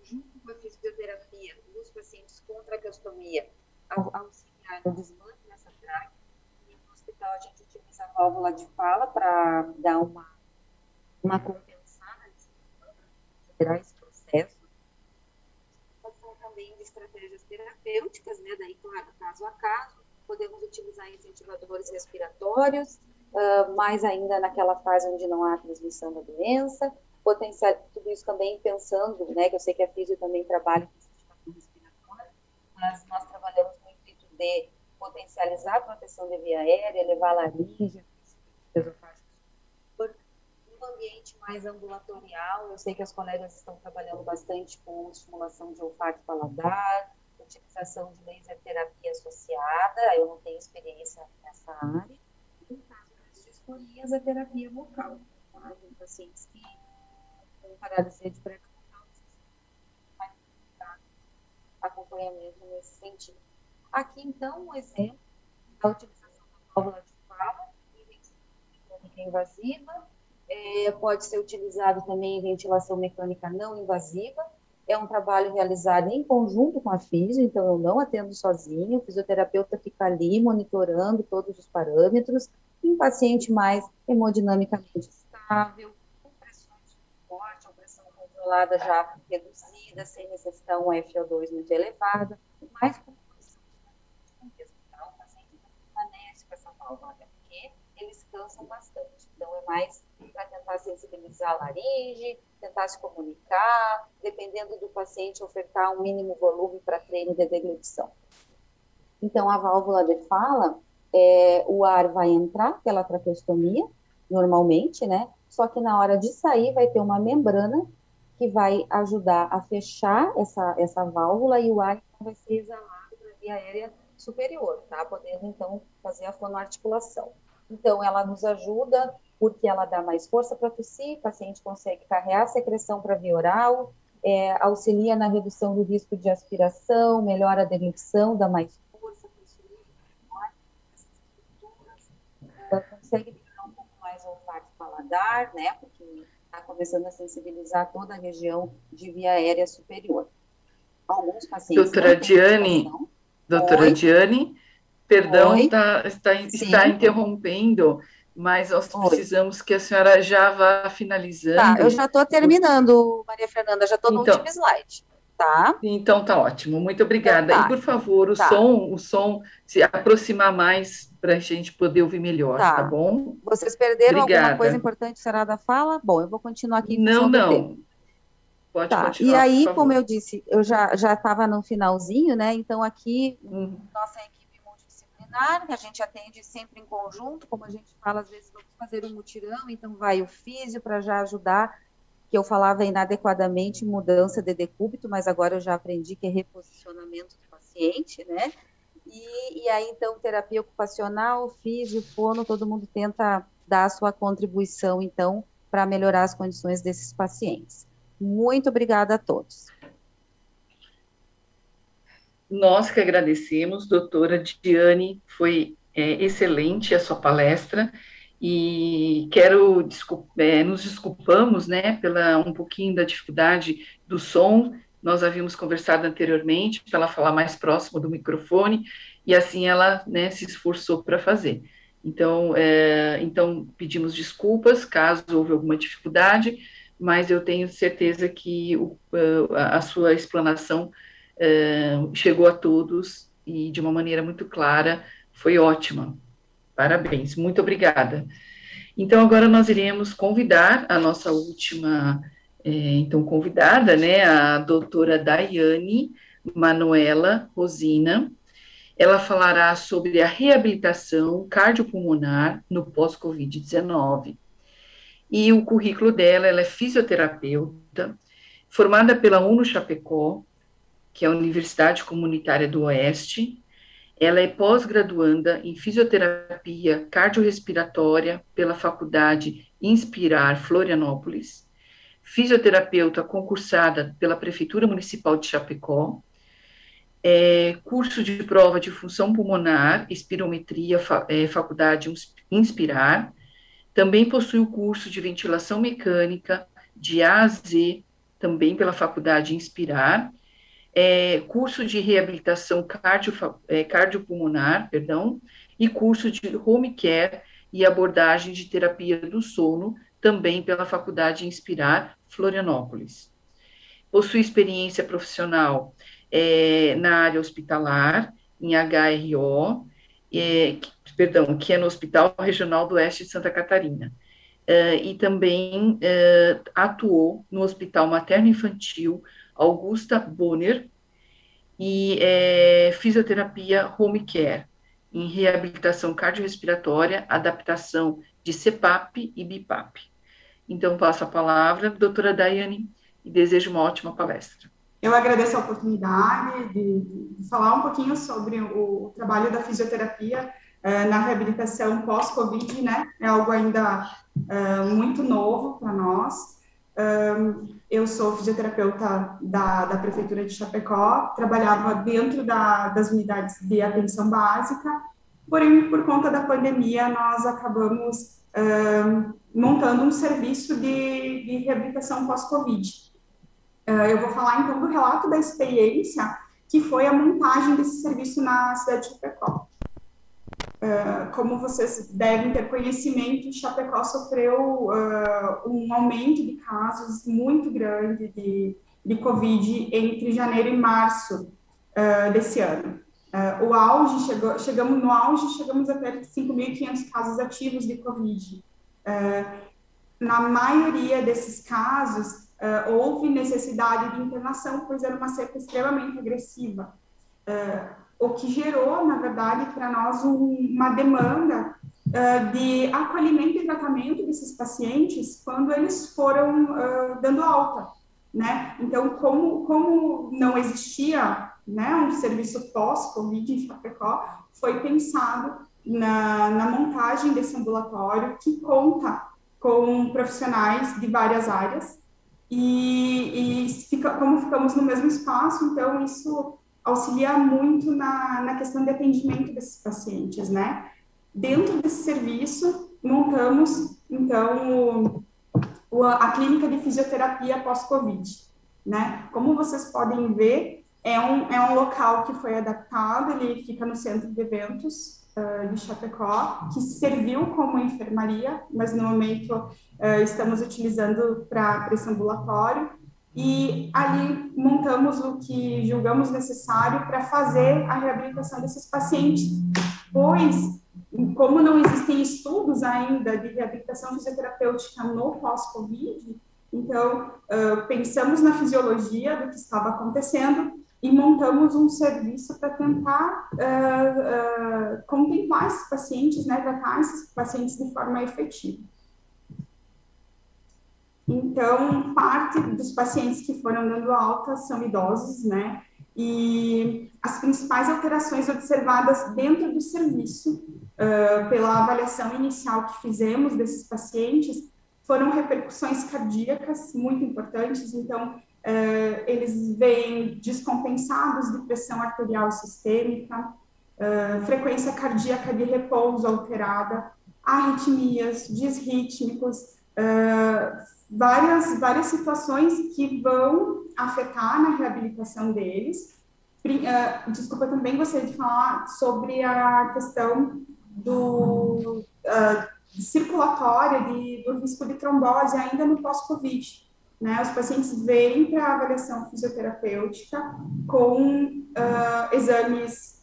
junto com a fisioterapia dos pacientes com traqueostomia, auxiliar no desmame dessa tráquea. E no hospital a gente utiliza a válvula de fala para dar uma compensada nesse desmame, acelerar esse processo. Também de estratégias terapêuticas, né? Daí, claro, caso a caso, podemos utilizar incentivadores respiratórios, mais ainda naquela fase onde não há transmissão da doença, potenciar tudo isso também pensando, né? Que eu sei que a físio também trabalha com incentivador respiratório, mas nós trabalhamos no intuito de potencializar a proteção da via aérea, elevar a laringe, no ambiente mais ambulatorial. Eu sei que as colegas estão trabalhando bastante com estimulação de olfato e paladar, utilização de laser terapia associada, eu não tenho experiência nessa área. E no caso das disforias, a terapia vocal, tá? Em pacientes que têm paralisia de prega vocal, vai dar acompanhamento nesse sentido. Aqui, então, um exemplo da utilização da válvula de fala em ventilação mecânica invasiva. Pode ser utilizado também em ventilação mecânica não invasiva. É um trabalho realizado em conjunto com a físio, então eu não atendo sozinho, o fisioterapeuta fica ali monitorando todos os parâmetros, em paciente mais hemodinamicamente estável, com pressões fortes, ou pressão controlada já reduzida, sem necessitar um FO2 muito elevada, mais com condição de contexto, tá? O paciente não permanece com essa válvula, até porque eles cansam bastante, então é mais para tentar sensibilizar a laringe, tentar se comunicar, dependendo do paciente, ofertar um mínimo volume para treino de deglutição. Então, a válvula de fala, o ar vai entrar pela traqueostomia, normalmente, né? Só que na hora de sair vai ter uma membrana que vai ajudar a fechar essa válvula e o ar vai ser exalado para a via aérea superior, tá? Podendo, então, fazer a fonoarticulação. Então, ela nos ajuda porque ela dá mais força para tossir, o paciente consegue carregar a secreção para a via oral, auxilia na redução do risco de aspiração, melhora a deglutição, dá mais força para o consegue melhorar um pouco mais o olfato e paladar, né? Porque está começando a sensibilizar toda a região de via aérea superior. Alguns pacientes... Doutora Diane, perdão, está interrompendo, mas nós precisamos que a senhora já vá finalizando. Tá, eu já estou terminando, Maria Fernanda, já estou no último slide, tá? Então tá ótimo, muito obrigada. Então, e por favor, o som se aproximar mais para a gente poder ouvir melhor, tá bom? Vocês perderam alguma coisa importante, será da fala? Bom, eu vou continuar aqui. Não. Pode continuar. E aí, como eu disse, eu já estava no finalzinho, né? Então, aqui, nossa equipe multidisciplinar, que a gente atende sempre em conjunto, como a gente fala, às vezes vamos fazer um mutirão, então vai o físio para já ajudar, que eu falava inadequadamente mudança de decúbito, mas agora eu já aprendi que é reposicionamento do paciente, né? E aí, então, terapia ocupacional, físio, fono, todo mundo tenta dar a sua contribuição, então, para melhorar as condições desses pacientes. Muito obrigada a todos. Nós que agradecemos, doutora Diane, foi excelente a sua palestra, e nos desculpamos, né, pela um pouquinho da dificuldade do som. Nós havíamos conversado anteriormente para ela falar mais próximo do microfone, e assim ela, né, se esforçou para fazer. Então, pedimos desculpas caso houve alguma dificuldade, mas eu tenho certeza que a sua explanação chegou a todos e de uma maneira muito clara, foi ótima. Parabéns, muito obrigada. Então, agora nós iremos convidar a nossa última convidada, né, a doutora Daiane Manuela Rosina. Ela falará sobre a reabilitação cardiopulmonar no pós-Covid-19. E o currículo dela, ela é fisioterapeuta, formada pela UNO Chapecó, que é a Universidade Comunitária do Oeste. Ela é pós-graduanda em fisioterapia cardiorrespiratória pela Faculdade Inspirar Florianópolis, fisioterapeuta concursada pela Prefeitura Municipal de Chapecó, curso de prova de função pulmonar, espirometria, Faculdade Inspirar. Também possui o curso de ventilação mecânica de A a Z, também pela Faculdade Inspirar, curso de reabilitação cardiopulmonar, e curso de home care e abordagem de terapia do sono, também pela Faculdade Inspirar Florianópolis. Possui experiência profissional na área hospitalar, em HRO, que é no Hospital Regional do Oeste de Santa Catarina, e também atuou no Hospital Materno-Infantil Augusta Bonner, e fisioterapia home care, em reabilitação cardiorrespiratória, adaptação de CPAP e BIPAP. Então, passo a palavra, doutora Daiane, e desejo uma ótima palestra. Eu agradeço a oportunidade de falar um pouquinho sobre o trabalho da fisioterapia na reabilitação pós-Covid, né? É algo ainda muito novo para nós. Eu sou fisioterapeuta da Prefeitura de Chapecó, trabalhava dentro das unidades de atenção básica, porém, por conta da pandemia, nós acabamos montando um serviço de reabilitação pós-Covid. Eu vou falar, então, do relato da experiência, que foi a montagem desse serviço na cidade de Chapecó. Como vocês devem ter conhecimento, Chapecó sofreu um aumento de casos muito grande de Covid entre janeiro e março desse ano. O auge, chegamos a ter 5.500 casos ativos de Covid. na maioria desses casos, houve necessidade de internação, pois era uma cepa extremamente agressiva, o que gerou, na verdade, para nós uma demanda de acolhimento e tratamento desses pacientes quando eles foram dando alta, né? Então, como não existia, né, um serviço pós-Covid em Chapecó, foi pensado na montagem desse ambulatório que conta com profissionais de várias áreas como ficamos no mesmo espaço, então isso auxilia muito na questão de atendimento desses pacientes, né? Dentro desse serviço, montamos, então, a clínica de fisioterapia pós-Covid, né? Como vocês podem ver, é um local que foi adaptado, ele fica no centro de eventos de Chapecó, que serviu como enfermaria, mas no momento estamos utilizando para esse ambulatório, e ali montamos o que julgamos necessário para fazer a reabilitação desses pacientes, pois, como não existem estudos ainda de reabilitação fisioterapêutica no pós-Covid, então, pensamos na fisiologia do que estava acontecendo e montamos um serviço para tentar contemplar esses pacientes, né, tratar esses pacientes de forma efetiva. Então, parte dos pacientes que foram dando alta são idosos, né, e as principais alterações observadas dentro do serviço, pela avaliação inicial que fizemos desses pacientes, foram repercussões cardíacas muito importantes, então, eles vêm descompensados de pressão arterial sistêmica, frequência cardíaca de repouso alterada, arritmias, disrítmicos, várias situações que vão afetar na reabilitação deles. Desculpa, também gostaria de falar sobre a questão circulatória do risco de trombose ainda no pós-Covid, né? Os pacientes vêm para a avaliação fisioterapêutica com exames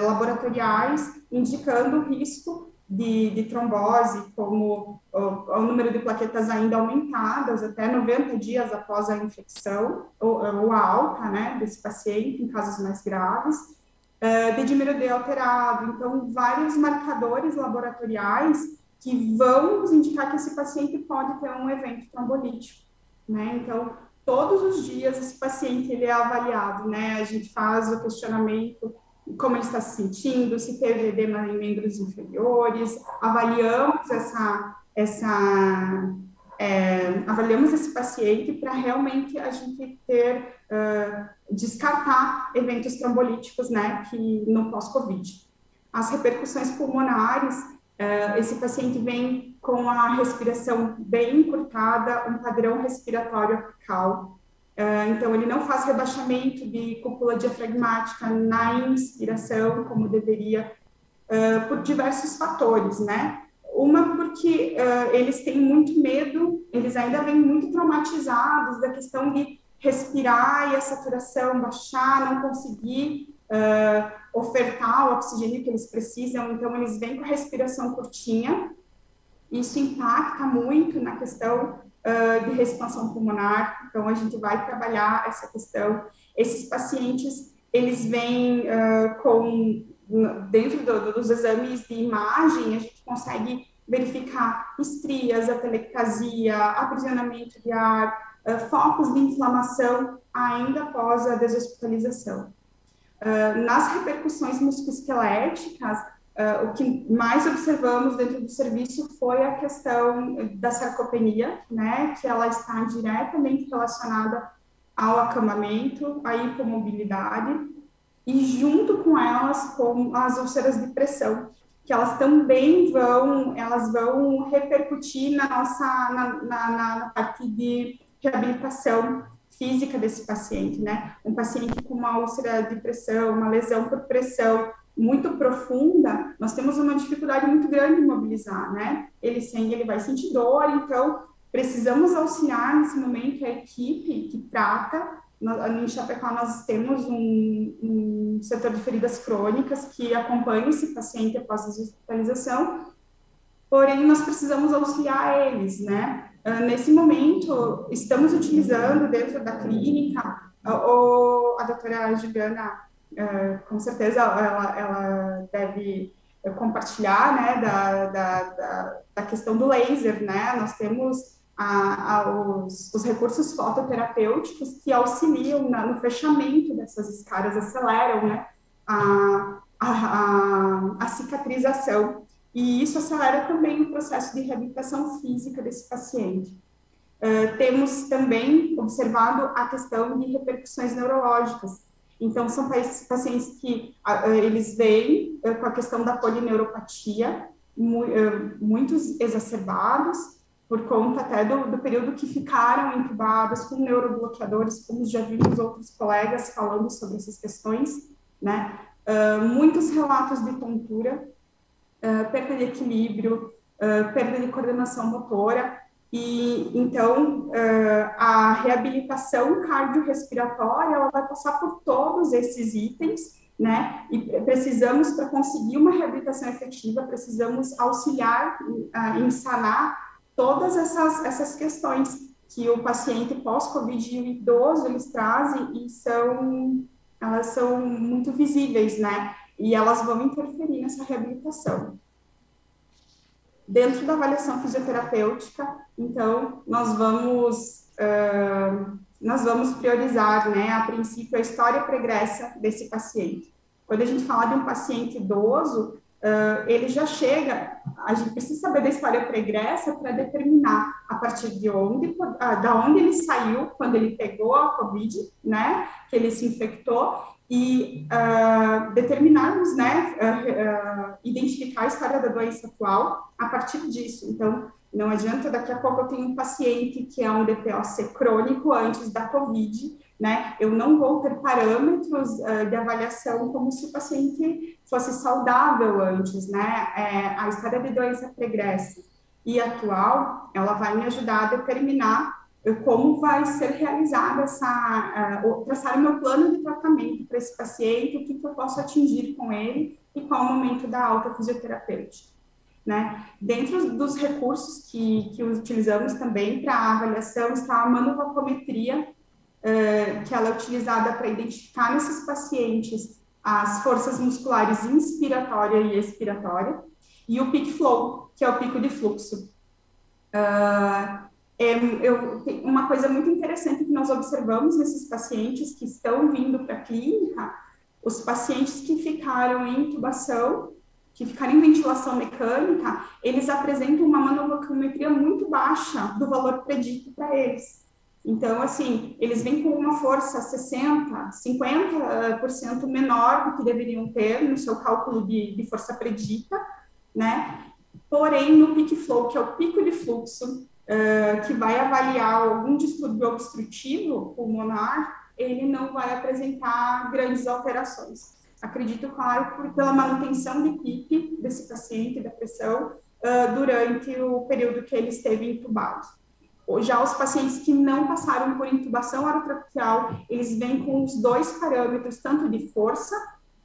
laboratoriais indicando risco de trombose, como o número de plaquetas ainda aumentadas até 90 dias após a infecção, ou a alta, né, desse paciente, em casos mais graves, de dímero D alterado. Então, vários marcadores laboratoriais que vão nos indicar que esse paciente pode ter um evento trombolítico, né? Então, todos os dias esse paciente ele é avaliado, né? A gente faz o questionamento, como ele está se sentindo, se teve edema em membros inferiores, avaliamos avaliamos esse paciente para realmente a gente descartar eventos trombolíticos, né, que no pós-Covid. As repercussões pulmonares, esse paciente vem com a respiração bem encurtada, um padrão respiratório apical. Então, ele não faz rebaixamento de cúpula diafragmática na inspiração, como deveria, por diversos fatores, né? Uma, porque eles têm muito medo, eles ainda vêm muito traumatizados da questão de respirar e a saturação baixar, não conseguir ofertar o oxigênio que eles precisam, então eles vêm com a respiração curtinha. Isso impacta muito na questão de expansão pulmonar, então a gente vai trabalhar essa questão. Esses pacientes, eles vêm dentro dos exames de imagem, a gente consegue verificar estrias, atelectasia, aprisionamento de ar, focos de inflamação ainda após a deshospitalização. Nas repercussões musculoesqueléticas, o que mais observamos dentro do serviço foi a questão da sarcopenia, né, que ela está diretamente relacionada ao acamamento, à hipomobilidade, e junto com elas, com as úlceras de pressão, que elas também vão repercutir na parte de reabilitação física desse paciente, né? Um paciente com uma úlcera de pressão, uma lesão por pressão muito profunda, nós temos uma dificuldade muito grande em mobilizar, né? Ele vai sentir dor, então precisamos auxiliar nesse momento a equipe que trata. Em Chapecó nós temos um setor de feridas crônicas que acompanha esse paciente após a hospitalização, porém nós precisamos auxiliar eles, né? Nesse momento, estamos utilizando dentro da clínica, a doutora Juliana, com certeza, ela deve compartilhar, né, da questão do laser, né? Nós temos os recursos fototerapêuticos que auxiliam no fechamento dessas escaras, aceleram, né, a cicatrização, e isso acelera também o processo de reabilitação física desse paciente. Temos também observado a questão de repercussões neurológicas. Então, são pacientes que eles vêm com a questão da polineuropatia, muitos exacerbados, por conta até do período que ficaram intubados com neurobloqueadores, como já vimos outros colegas falando sobre essas questões, né? Muitos relatos de tontura, perda de equilíbrio, perda de coordenação motora, e então a reabilitação cardiorrespiratória, ela vai passar por todos esses itens, né? E precisamos, para conseguir uma reabilitação efetiva, precisamos auxiliar em sanar todas essas questões que o paciente pós-Covid e o idoso eles trazem, e elas são muito visíveis, né? E elas vão interferir nessa reabilitação. Dentro da avaliação fisioterapêutica, então, nós vamos priorizar, né, a princípio, a história pregressa desse paciente. Quando a gente fala de um paciente idoso, ele já chega, a gente precisa saber da história pregressa para determinar a partir de onde ele saiu quando ele pegou a Covid, né, que ele se infectou, e determinarmos, né, identificar a história da doença atual a partir disso. Então, não adianta, daqui a pouco eu tenho um paciente que é um DPOC crônico antes da Covid, né, eu não vou ter parâmetros de avaliação como se o paciente fosse saudável antes, né, a história de doença pregressa e atual, ela vai me ajudar a determinar como vai ser realizada traçar o meu plano de tratamento para esse paciente, o que eu posso atingir com ele e qual o momento da alta fisioterapêutica, né? Dentro dos recursos que utilizamos também para a avaliação está a manovacometria, que ela é utilizada para identificar nesses pacientes as forças musculares inspiratória e expiratória, e o peak flow, que é o pico de fluxo. Uma coisa muito interessante que nós observamos nesses pacientes que estão vindo para a clínica, os pacientes que ficaram em intubação, que ficaram em ventilação mecânica, eles apresentam uma manovacometria muito baixa do valor predito para eles. Então, assim, eles vêm com uma força 60%, 50% menor do que deveriam ter no seu cálculo de força predita, né? Porém, no peak flow, que é o pico de fluxo, que vai avaliar algum distúrbio obstrutivo pulmonar, ele não vai apresentar grandes alterações. Acredito, claro, pela manutenção de PIP desse paciente, da pressão, durante o período que ele esteve entubado. Já os pacientes que não passaram por intubação orotraqueal, eles vêm com os dois parâmetros, tanto de força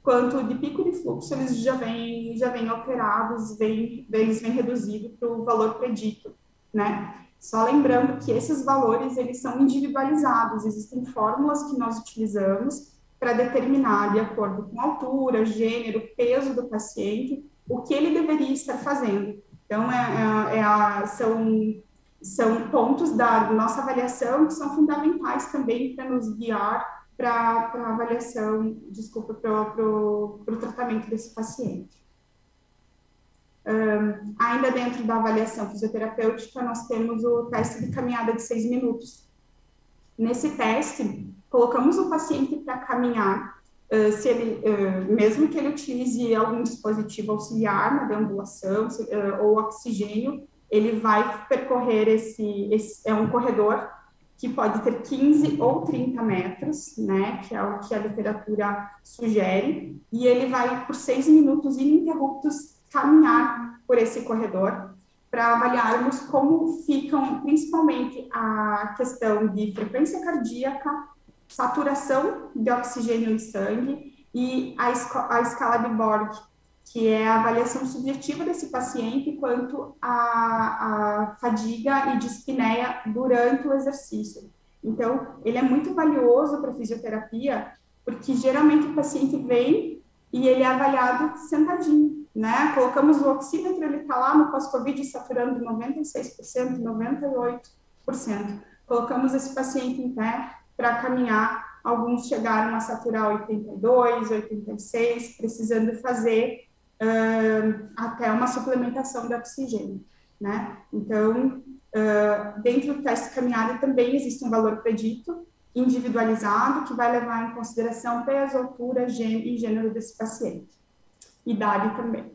quanto de pico de fluxo, eles já vêm alterados, eles vêm reduzidos para o valor predito, né? Só lembrando que esses valores, eles são individualizados, existem fórmulas que nós utilizamos para determinar, de acordo com altura, gênero, peso do paciente, o que ele deveria estar fazendo. Então, são pontos da nossa avaliação que são fundamentais também para nos guiar para a avaliação, para o tratamento desse paciente. Ainda dentro da avaliação fisioterapêutica, nós temos o teste de caminhada de 6 minutos. Nesse teste, colocamos o paciente para caminhar, mesmo que ele utilize algum dispositivo auxiliar na deambulação ou oxigênio, ele vai percorrer é um corredor que pode ter 15 ou 30 metros, né, que é o que a literatura sugere, e ele vai, por 6 minutos ininterruptos, caminhar por esse corredor, para avaliarmos como ficam, principalmente, a questão de frequência cardíaca, saturação de oxigênio no sangue e a escala de Borg, que é a avaliação subjetiva desse paciente quanto à fadiga e dispneia durante o exercício. Então, ele é muito valioso para a fisioterapia, porque geralmente o paciente vem e ele é avaliado sentadinho, né? Colocamos o oxímetro, ele está lá no pós-Covid saturando 96%, 98%. Colocamos esse paciente em pé para caminhar. Alguns chegaram a saturar 82, 86, precisando fazer até uma suplementação de oxigênio, né? Então, dentro do teste de caminhada também existe um valor predito, individualizado, que vai levar em consideração peso, altura, e gênero desse paciente. Idade também.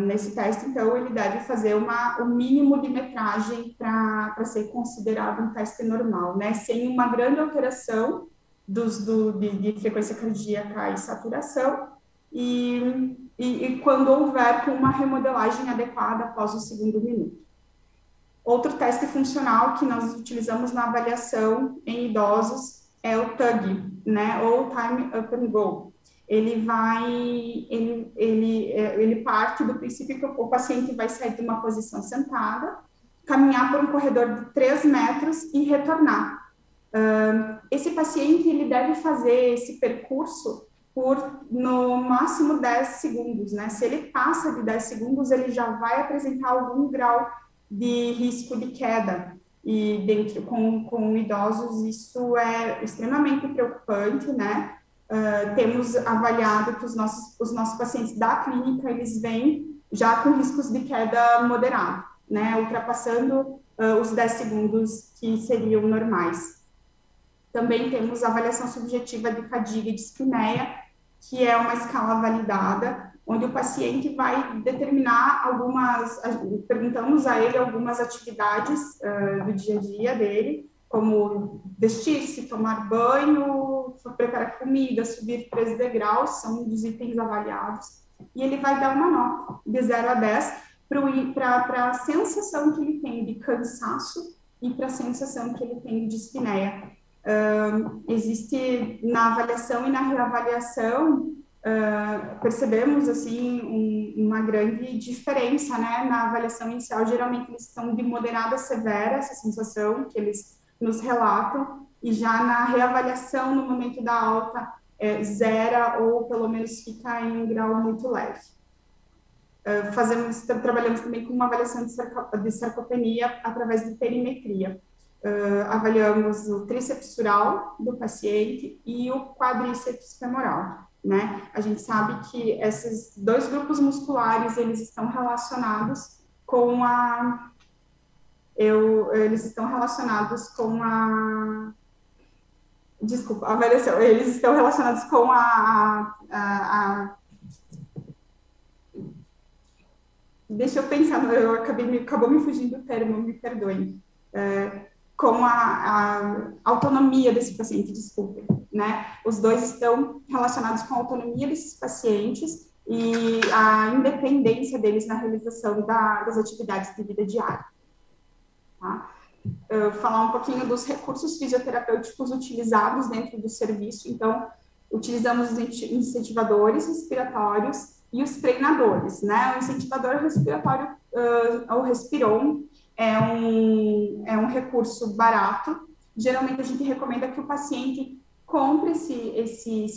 Nesse teste, então, ele deve fazer o mínimo de metragem para ser considerado um teste normal, né? Sem uma grande alteração de frequência cardíaca e saturação, e quando houver com uma remodelagem adequada após o segundo minuto. Outro teste funcional que nós utilizamos na avaliação em idosos é o TUG, né, ou Time Up and Go. Ele parte do princípio que o paciente vai sair de uma posição sentada, caminhar por um corredor de 3 metros e retornar. Esse paciente, ele deve fazer esse percurso por, no máximo, 10 segundos, né? Se ele passa de 10 segundos, ele já vai apresentar algum grau de risco de queda. E com idosos, isso é extremamente preocupante, né? Temos avaliado que os nossos pacientes da clínica, eles vêm já com riscos de queda moderado, né? Ultrapassando os 10 segundos que seriam normais. Também temos a avaliação subjetiva de fadiga e dispneia, que é uma escala validada, onde o paciente vai determinar perguntamos a ele algumas atividades do dia a dia dele, como vestir-se, tomar banho, preparar comida, subir 3 degraus, são um dos itens avaliados, e ele vai dar uma nota de 0 a 10 para a sensação que ele tem de cansaço e para a sensação que ele tem de dispneia. Existe na avaliação e na reavaliação, percebemos assim uma grande diferença, né? Na avaliação inicial, geralmente eles estão de moderada a severa, essa sensação que eles nos relatam, e já na reavaliação, no momento da alta, zera ou pelo menos fica em um grau muito leve. Trabalhamos também com uma avaliação de sarcopenia através de perimetria. Avaliamos o tríceps sural do paciente e o quadríceps femoral, né? A gente sabe que esses 2 grupos musculares, eles estão relacionados com desculpa, a avaliação, eles estão relacionados com deixa eu pensar, acabou me fugindo o termo, me perdoem. Com a autonomia desse paciente, desculpem, né? Os 2 estão relacionados com a autonomia desses pacientes e a independência deles na realização das atividades de vida diária. Tá? Falar um pouquinho dos recursos fisioterapêuticos utilizados dentro do serviço. Então, utilizamos os incentivadores respiratórios e os treinadores, né? O incentivador respiratório, o Respiron, é um recurso barato. Geralmente a gente recomenda que o paciente compre se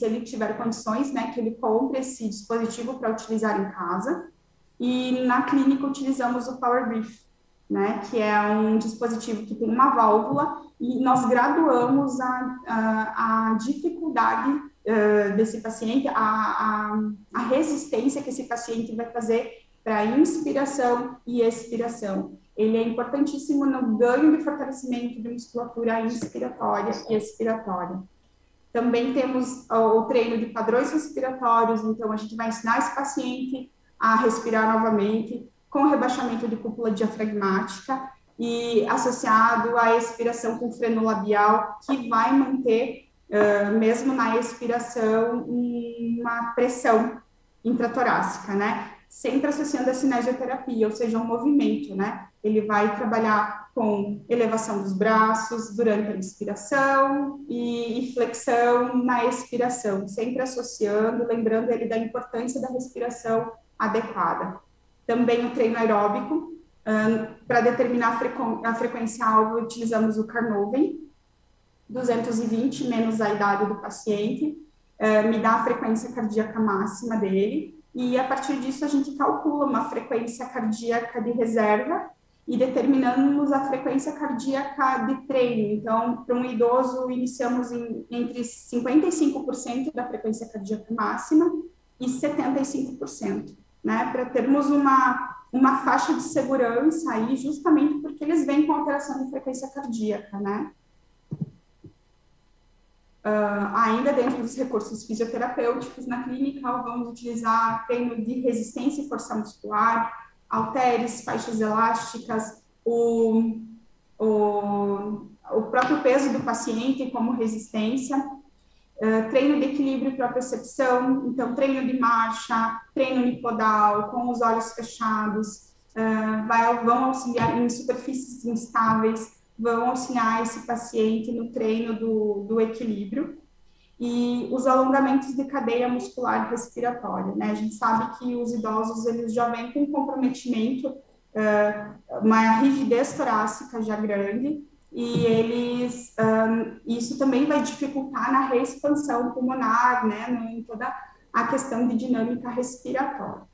ele tiver condições, né, que ele compre esse dispositivo para utilizar em casa. E na clínica utilizamos o Power Brief, né, que é um dispositivo que tem uma válvula e nós graduamos a dificuldade desse paciente, a resistência que esse paciente vai fazer para inspiração e expiração. Ele é importantíssimo no ganho de fortalecimento de musculatura inspiratória e expiratória. Também temos o treino de padrões respiratórios, então a gente vai ensinar esse paciente a respirar novamente com rebaixamento de cúpula diafragmática e associado à expiração com freno labial, que vai manter, mesmo na expiração, uma pressão intratorácica, né? sempre associando a cinesioterapia, ou seja, um movimento, né? Ele vai trabalhar com elevação dos braços durante a inspiração e flexão na expiração, sempre associando, lembrando ele da importância da respiração adequada. Também o treino aeróbico, para determinar a frequência-alvo, utilizamos o Carnot, 220 menos a idade do paciente, me dá a frequência cardíaca máxima dele, e a partir disso a gente calcula uma frequência cardíaca de reserva e determinamos a frequência cardíaca de treino. Então, para um idoso, iniciamos entre 55% da frequência cardíaca máxima e 75%, né, para termos uma faixa de segurança aí, justamente porque eles vêm com alteração de frequência cardíaca, né. Ainda dentro dos recursos fisioterapêuticos na clínica, vamos utilizar treino de resistência e força muscular, halteres, faixas elásticas, o próprio peso do paciente como resistência, treino de equilíbrio e propriocepção, então treino de marcha, treino unipodal, com os olhos fechados, vão auxiliar em superfícies instáveis, vão auxiliar esse paciente no treino do equilíbrio, e os alongamentos de cadeia muscular respiratória, né? A gente sabe que os idosos, eles já vêm com comprometimento, uma rigidez torácica já grande, e isso também vai dificultar na reexpansão pulmonar, né? Em toda a questão de dinâmica respiratória.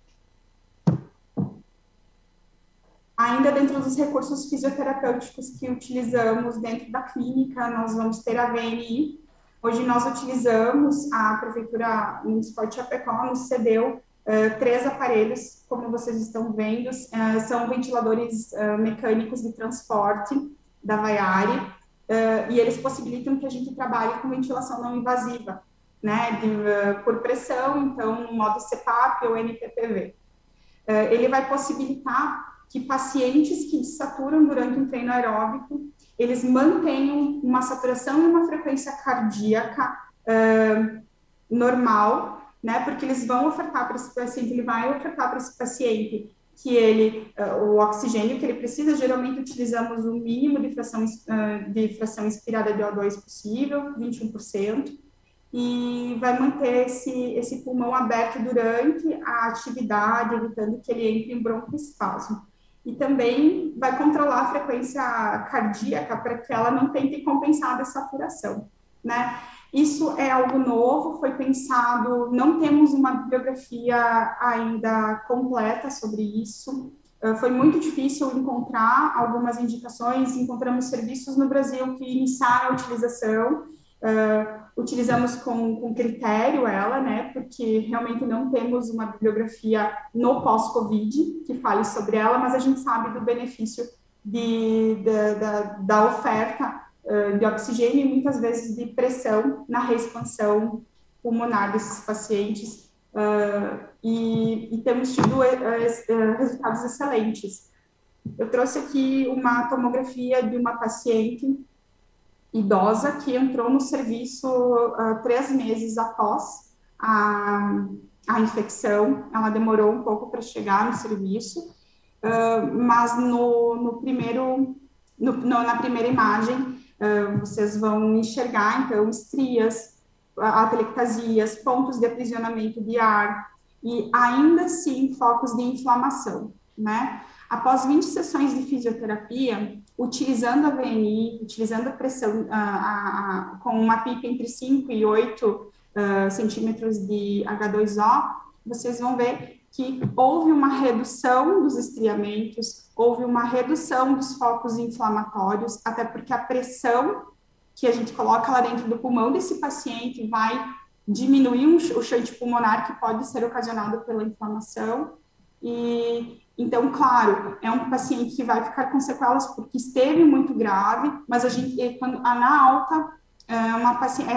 Ainda dentro dos recursos fisioterapêuticos que utilizamos dentro da clínica, nós vamos ter a VNI. Hoje nós utilizamos, a Prefeitura Municipal de Chapecó nos cedeu 3 aparelhos, como vocês estão vendo, são ventiladores mecânicos de transporte da Vaiare, e eles possibilitam que a gente trabalhe com ventilação não invasiva, né, por pressão, então no modo CPAP ou NPPV. Ele vai possibilitar que pacientes que saturam durante um treino aeróbico, eles mantenham uma saturação e uma frequência cardíaca normal, né, porque eles vão ofertar para esse paciente, ele vai ofertar para esse paciente que o oxigênio que ele precisa, geralmente utilizamos o mínimo de fração inspirada de O2 possível, 21%, e vai manter esse pulmão aberto durante a atividade, evitando que ele entre em broncoespasmo. E também vai controlar a frequência cardíaca para que ela não tente compensar a dessaturação, né? Isso é algo novo, foi pensado, não temos uma bibliografia ainda completa sobre isso, foi muito difícil encontrar algumas indicações, encontramos serviços no Brasil que iniciaram a utilização, utilizamos com critério ela, né, porque realmente não temos uma bibliografia no pós-Covid que fale sobre ela, mas a gente sabe do benefício da oferta de oxigênio e muitas vezes de pressão na reexpansão pulmonar desses pacientes, e temos tido resultados excelentes. Eu trouxe aqui uma tomografia de uma paciente idosa que entrou no serviço 3 meses após a infecção. Ela demorou um pouco para chegar no serviço, mas na primeira imagem vocês vão enxergar, então, estrias, atelectasias, pontos de aprisionamento de ar e ainda assim focos de inflamação, né? Após 20 sessões de fisioterapia, utilizando a VNI, utilizando a pressão com uma PIP entre 5 e 8 centímetros de H2O, vocês vão ver que houve uma redução dos estriamentos, houve uma redução dos focos inflamatórios, até porque a pressão que a gente coloca lá dentro do pulmão desse paciente vai diminuir o shunt pulmonar que pode ser ocasionado pela inflamação. E então, claro, é um paciente que vai ficar com sequelas porque esteve muito grave, mas a gente, na alta, é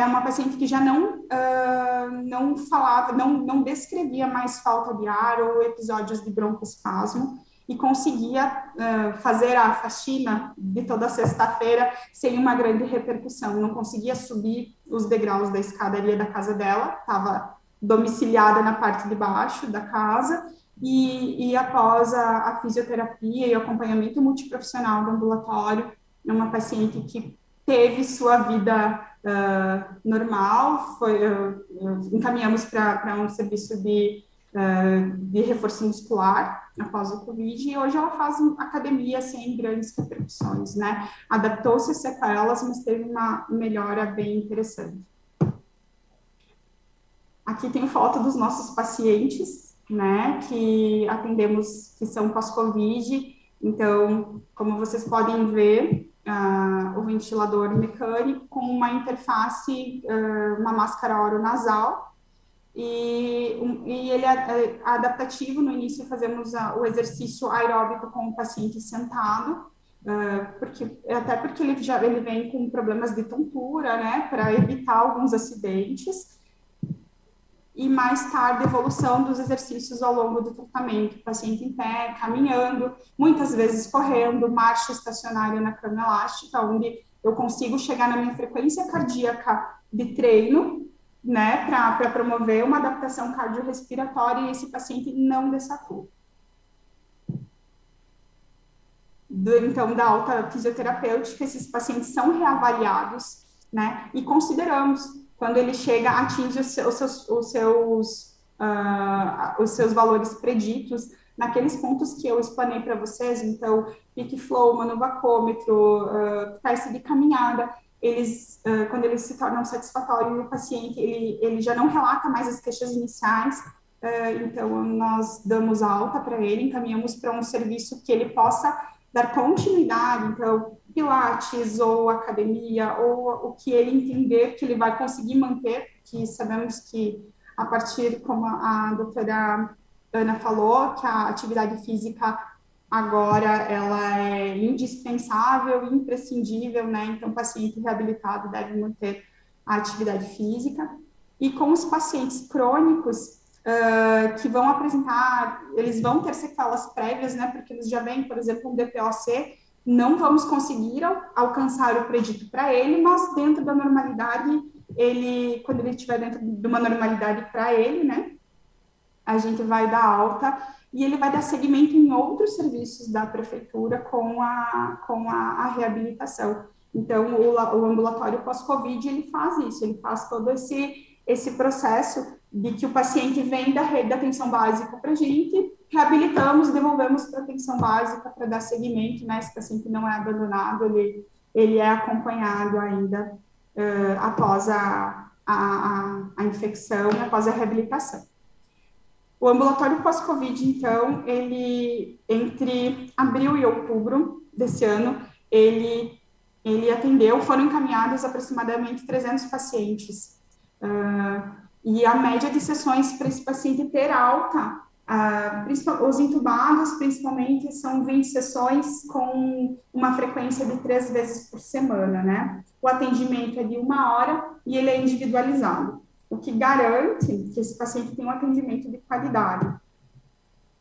uma paciente que já não falava, não descrevia mais falta de ar ou episódios de broncoespasmo e conseguia fazer a faxina de toda sexta-feira sem uma grande repercussão. Não conseguia subir os degraus da escadaria da casa dela, estava domiciliada na parte de baixo da casa, e após a fisioterapia e o acompanhamento multiprofissional do ambulatório, uma paciente que teve sua vida normal, encaminhamos para um serviço de reforço muscular após o Covid, e hoje ela faz academia sem grandes repercussões, né? Adaptou-se às sequelas, mas teve uma melhora bem interessante. Aqui tem foto dos nossos pacientes, né, que atendemos, que são pós-Covid. Então, como vocês podem ver, o ventilador mecânico com uma interface, uma máscara oronasal, e ele é adaptativo. No início fazemos o exercício aeróbico com o paciente sentado, até porque ele vem com problemas de tontura, né, para evitar alguns acidentes. E mais tarde, evolução dos exercícios ao longo do tratamento, paciente em pé, caminhando, muitas vezes correndo, marcha estacionária na cama elástica, onde eu consigo chegar na minha frequência cardíaca de treino, né, para promover uma adaptação cardiorrespiratória, e esse paciente não dessatura. Então, da alta fisioterapêutica, esses pacientes são reavaliados, né, e consideramos, quando ele chega, atinge os seus valores preditos, naqueles pontos que eu explanei para vocês. Então, peak flow, manovacômetro, teste de caminhada, quando eles se tornam satisfatórios, o paciente ele já não relata mais as queixas iniciais, então nós damos alta para ele, encaminhamos para um serviço que ele possa dar continuidade, então, pilates ou academia, ou o que ele entender que ele vai conseguir manter, que sabemos que a partir, como a doutora Ana falou, que a atividade física agora ela é indispensável, imprescindível, né? Então, o paciente reabilitado deve manter a atividade física. E com os pacientes crônicos, que vão apresentar, eles vão ter sequelas prévias, né, porque eles já vêm, por exemplo, um DPOC, não vamos conseguir alcançar o predito para ele, mas dentro da normalidade, quando ele estiver dentro de uma normalidade para ele, né, a gente vai dar alta, e ele vai dar seguimento em outros serviços da prefeitura com a reabilitação. Então, o ambulatório pós-Covid, ele faz isso, ele faz todo esse processo de que o paciente vem da rede da atenção básica para a gente, reabilitamos, devolvemos para a atenção básica para dar seguimento, né? Esse paciente não é abandonado, ele é acompanhado ainda após a infecção, após a reabilitação. O ambulatório pós-Covid, então, ele, entre abril e outubro desse ano, ele foram encaminhados aproximadamente 300 pacientes, e a média de sessões para esse paciente ter alta, os intubados, principalmente, são 20 sessões com uma frequência de 3 vezes por semana, né? O atendimento é de 1 hora e ele é individualizado, o que garante que esse paciente tenha um atendimento de qualidade.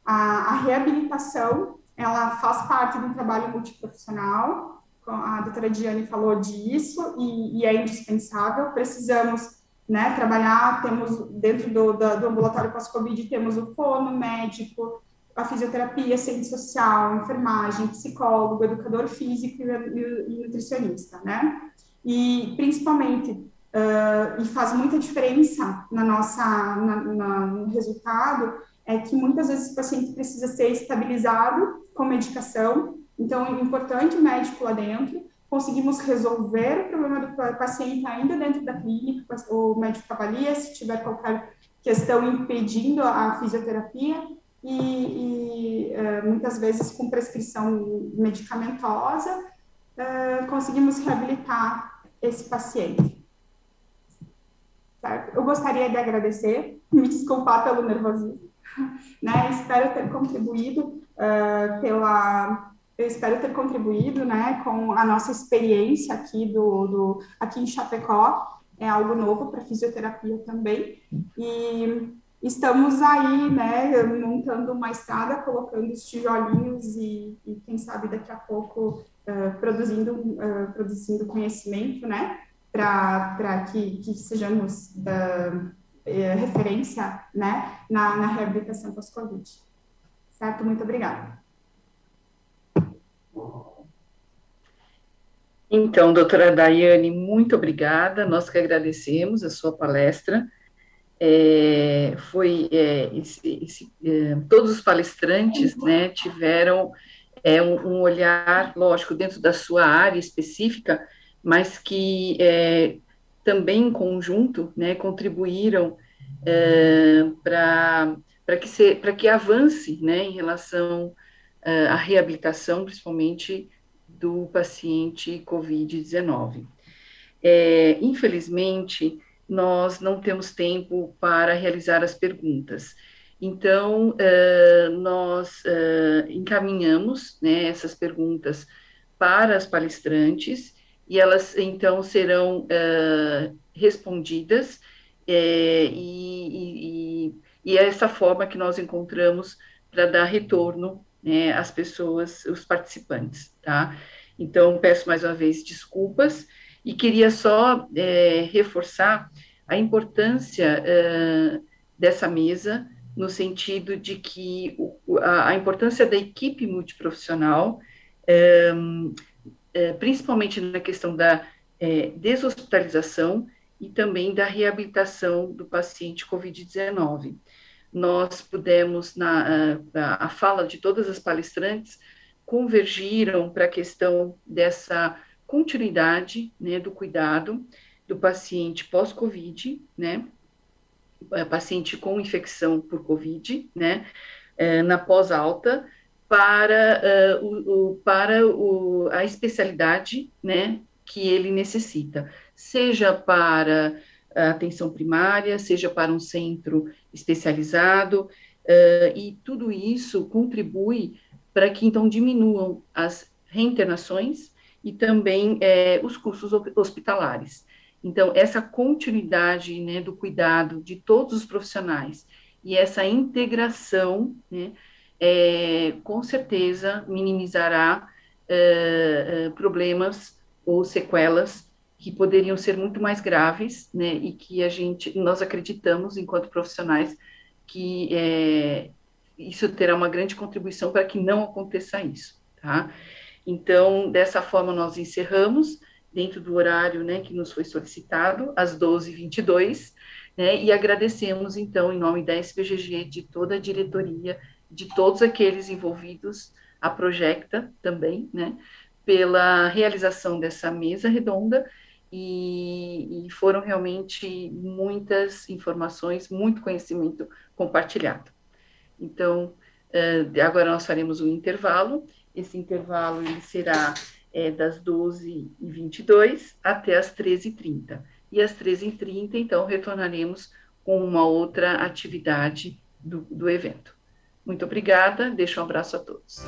A reabilitação, ela faz parte de um trabalho multiprofissional, a doutora Diane falou disso, e é indispensável. Precisamos, né, trabalhar, temos dentro do ambulatório pós-Covid, temos o fono, médico, a fisioterapia, assistente social, enfermagem, psicólogo, educador físico e nutricionista, né? E principalmente, e faz muita diferença no resultado, é que muitas vezes o paciente precisa ser estabilizado com medicação, então é importante o médico lá dentro. Conseguimos resolver o problema do paciente ainda dentro da clínica, o médico avalia se tiver qualquer questão impedindo a fisioterapia, e muitas vezes com prescrição medicamentosa, conseguimos reabilitar esse paciente. Certo? Eu gostaria de agradecer, me desculpar pelo nervosismo, né? Espero ter contribuído né, com a nossa experiência aqui aqui em Chapecó. É algo novo para fisioterapia também, e estamos aí, né, montando uma estrada, colocando os tijolinhos e quem sabe daqui a pouco produzindo conhecimento, né, para que sejamos referência, né, na reabilitação pós-Covid. certo? Muito obrigada. Então, doutora Daiane, muito obrigada, nós que agradecemos a sua palestra. Todos os palestrantes, né, tiveram um olhar, lógico, dentro da sua área específica, mas que também em conjunto, né, contribuíram para que avance, né, em relação à reabilitação, principalmente do paciente COVID-19. Infelizmente, nós não temos tempo para realizar as perguntas. Então, nós encaminhamos, né, essas perguntas para as palestrantes e elas, então, serão respondidas e é essa forma que nós encontramos para dar retorno, né, às pessoas, os participantes, tá? Então, peço mais uma vez desculpas e queria só reforçar a importância dessa mesa, no sentido de que a importância da equipe multiprofissional, principalmente na questão da deshospitalização e também da reabilitação do paciente COVID-19. Nós pudemos, a fala de todas as palestrantes, convergiram para a questão dessa continuidade, né, do cuidado do paciente pós-Covid, né, paciente com infecção por Covid, né, na pós-alta, para a especialidade, né, que ele necessita, seja para a atenção primária, seja para um centro especializado, e tudo isso contribui para que, então, diminuam as reinternações e também os custos hospitalares. Então, essa continuidade, né, do cuidado de todos os profissionais e essa integração, né, com certeza minimizará problemas ou sequelas que poderiam ser muito mais graves, né, e que nós acreditamos, enquanto profissionais, que isso terá uma grande contribuição para que não aconteça isso, tá? Então, dessa forma, nós encerramos, dentro do horário, né, que nos foi solicitado, às 12h22, né, e agradecemos, então, em nome da SPGG, de toda a diretoria, de todos aqueles envolvidos, a Projecta também, né, pela realização dessa mesa redonda, e foram realmente muitas informações, muito conhecimento compartilhado. Então, agora nós faremos um intervalo. Esse intervalo ele será das 12h22 até as 13h30. E às 13h30, então, retornaremos com uma outra atividade do evento. Muito obrigada, deixo um abraço a todos.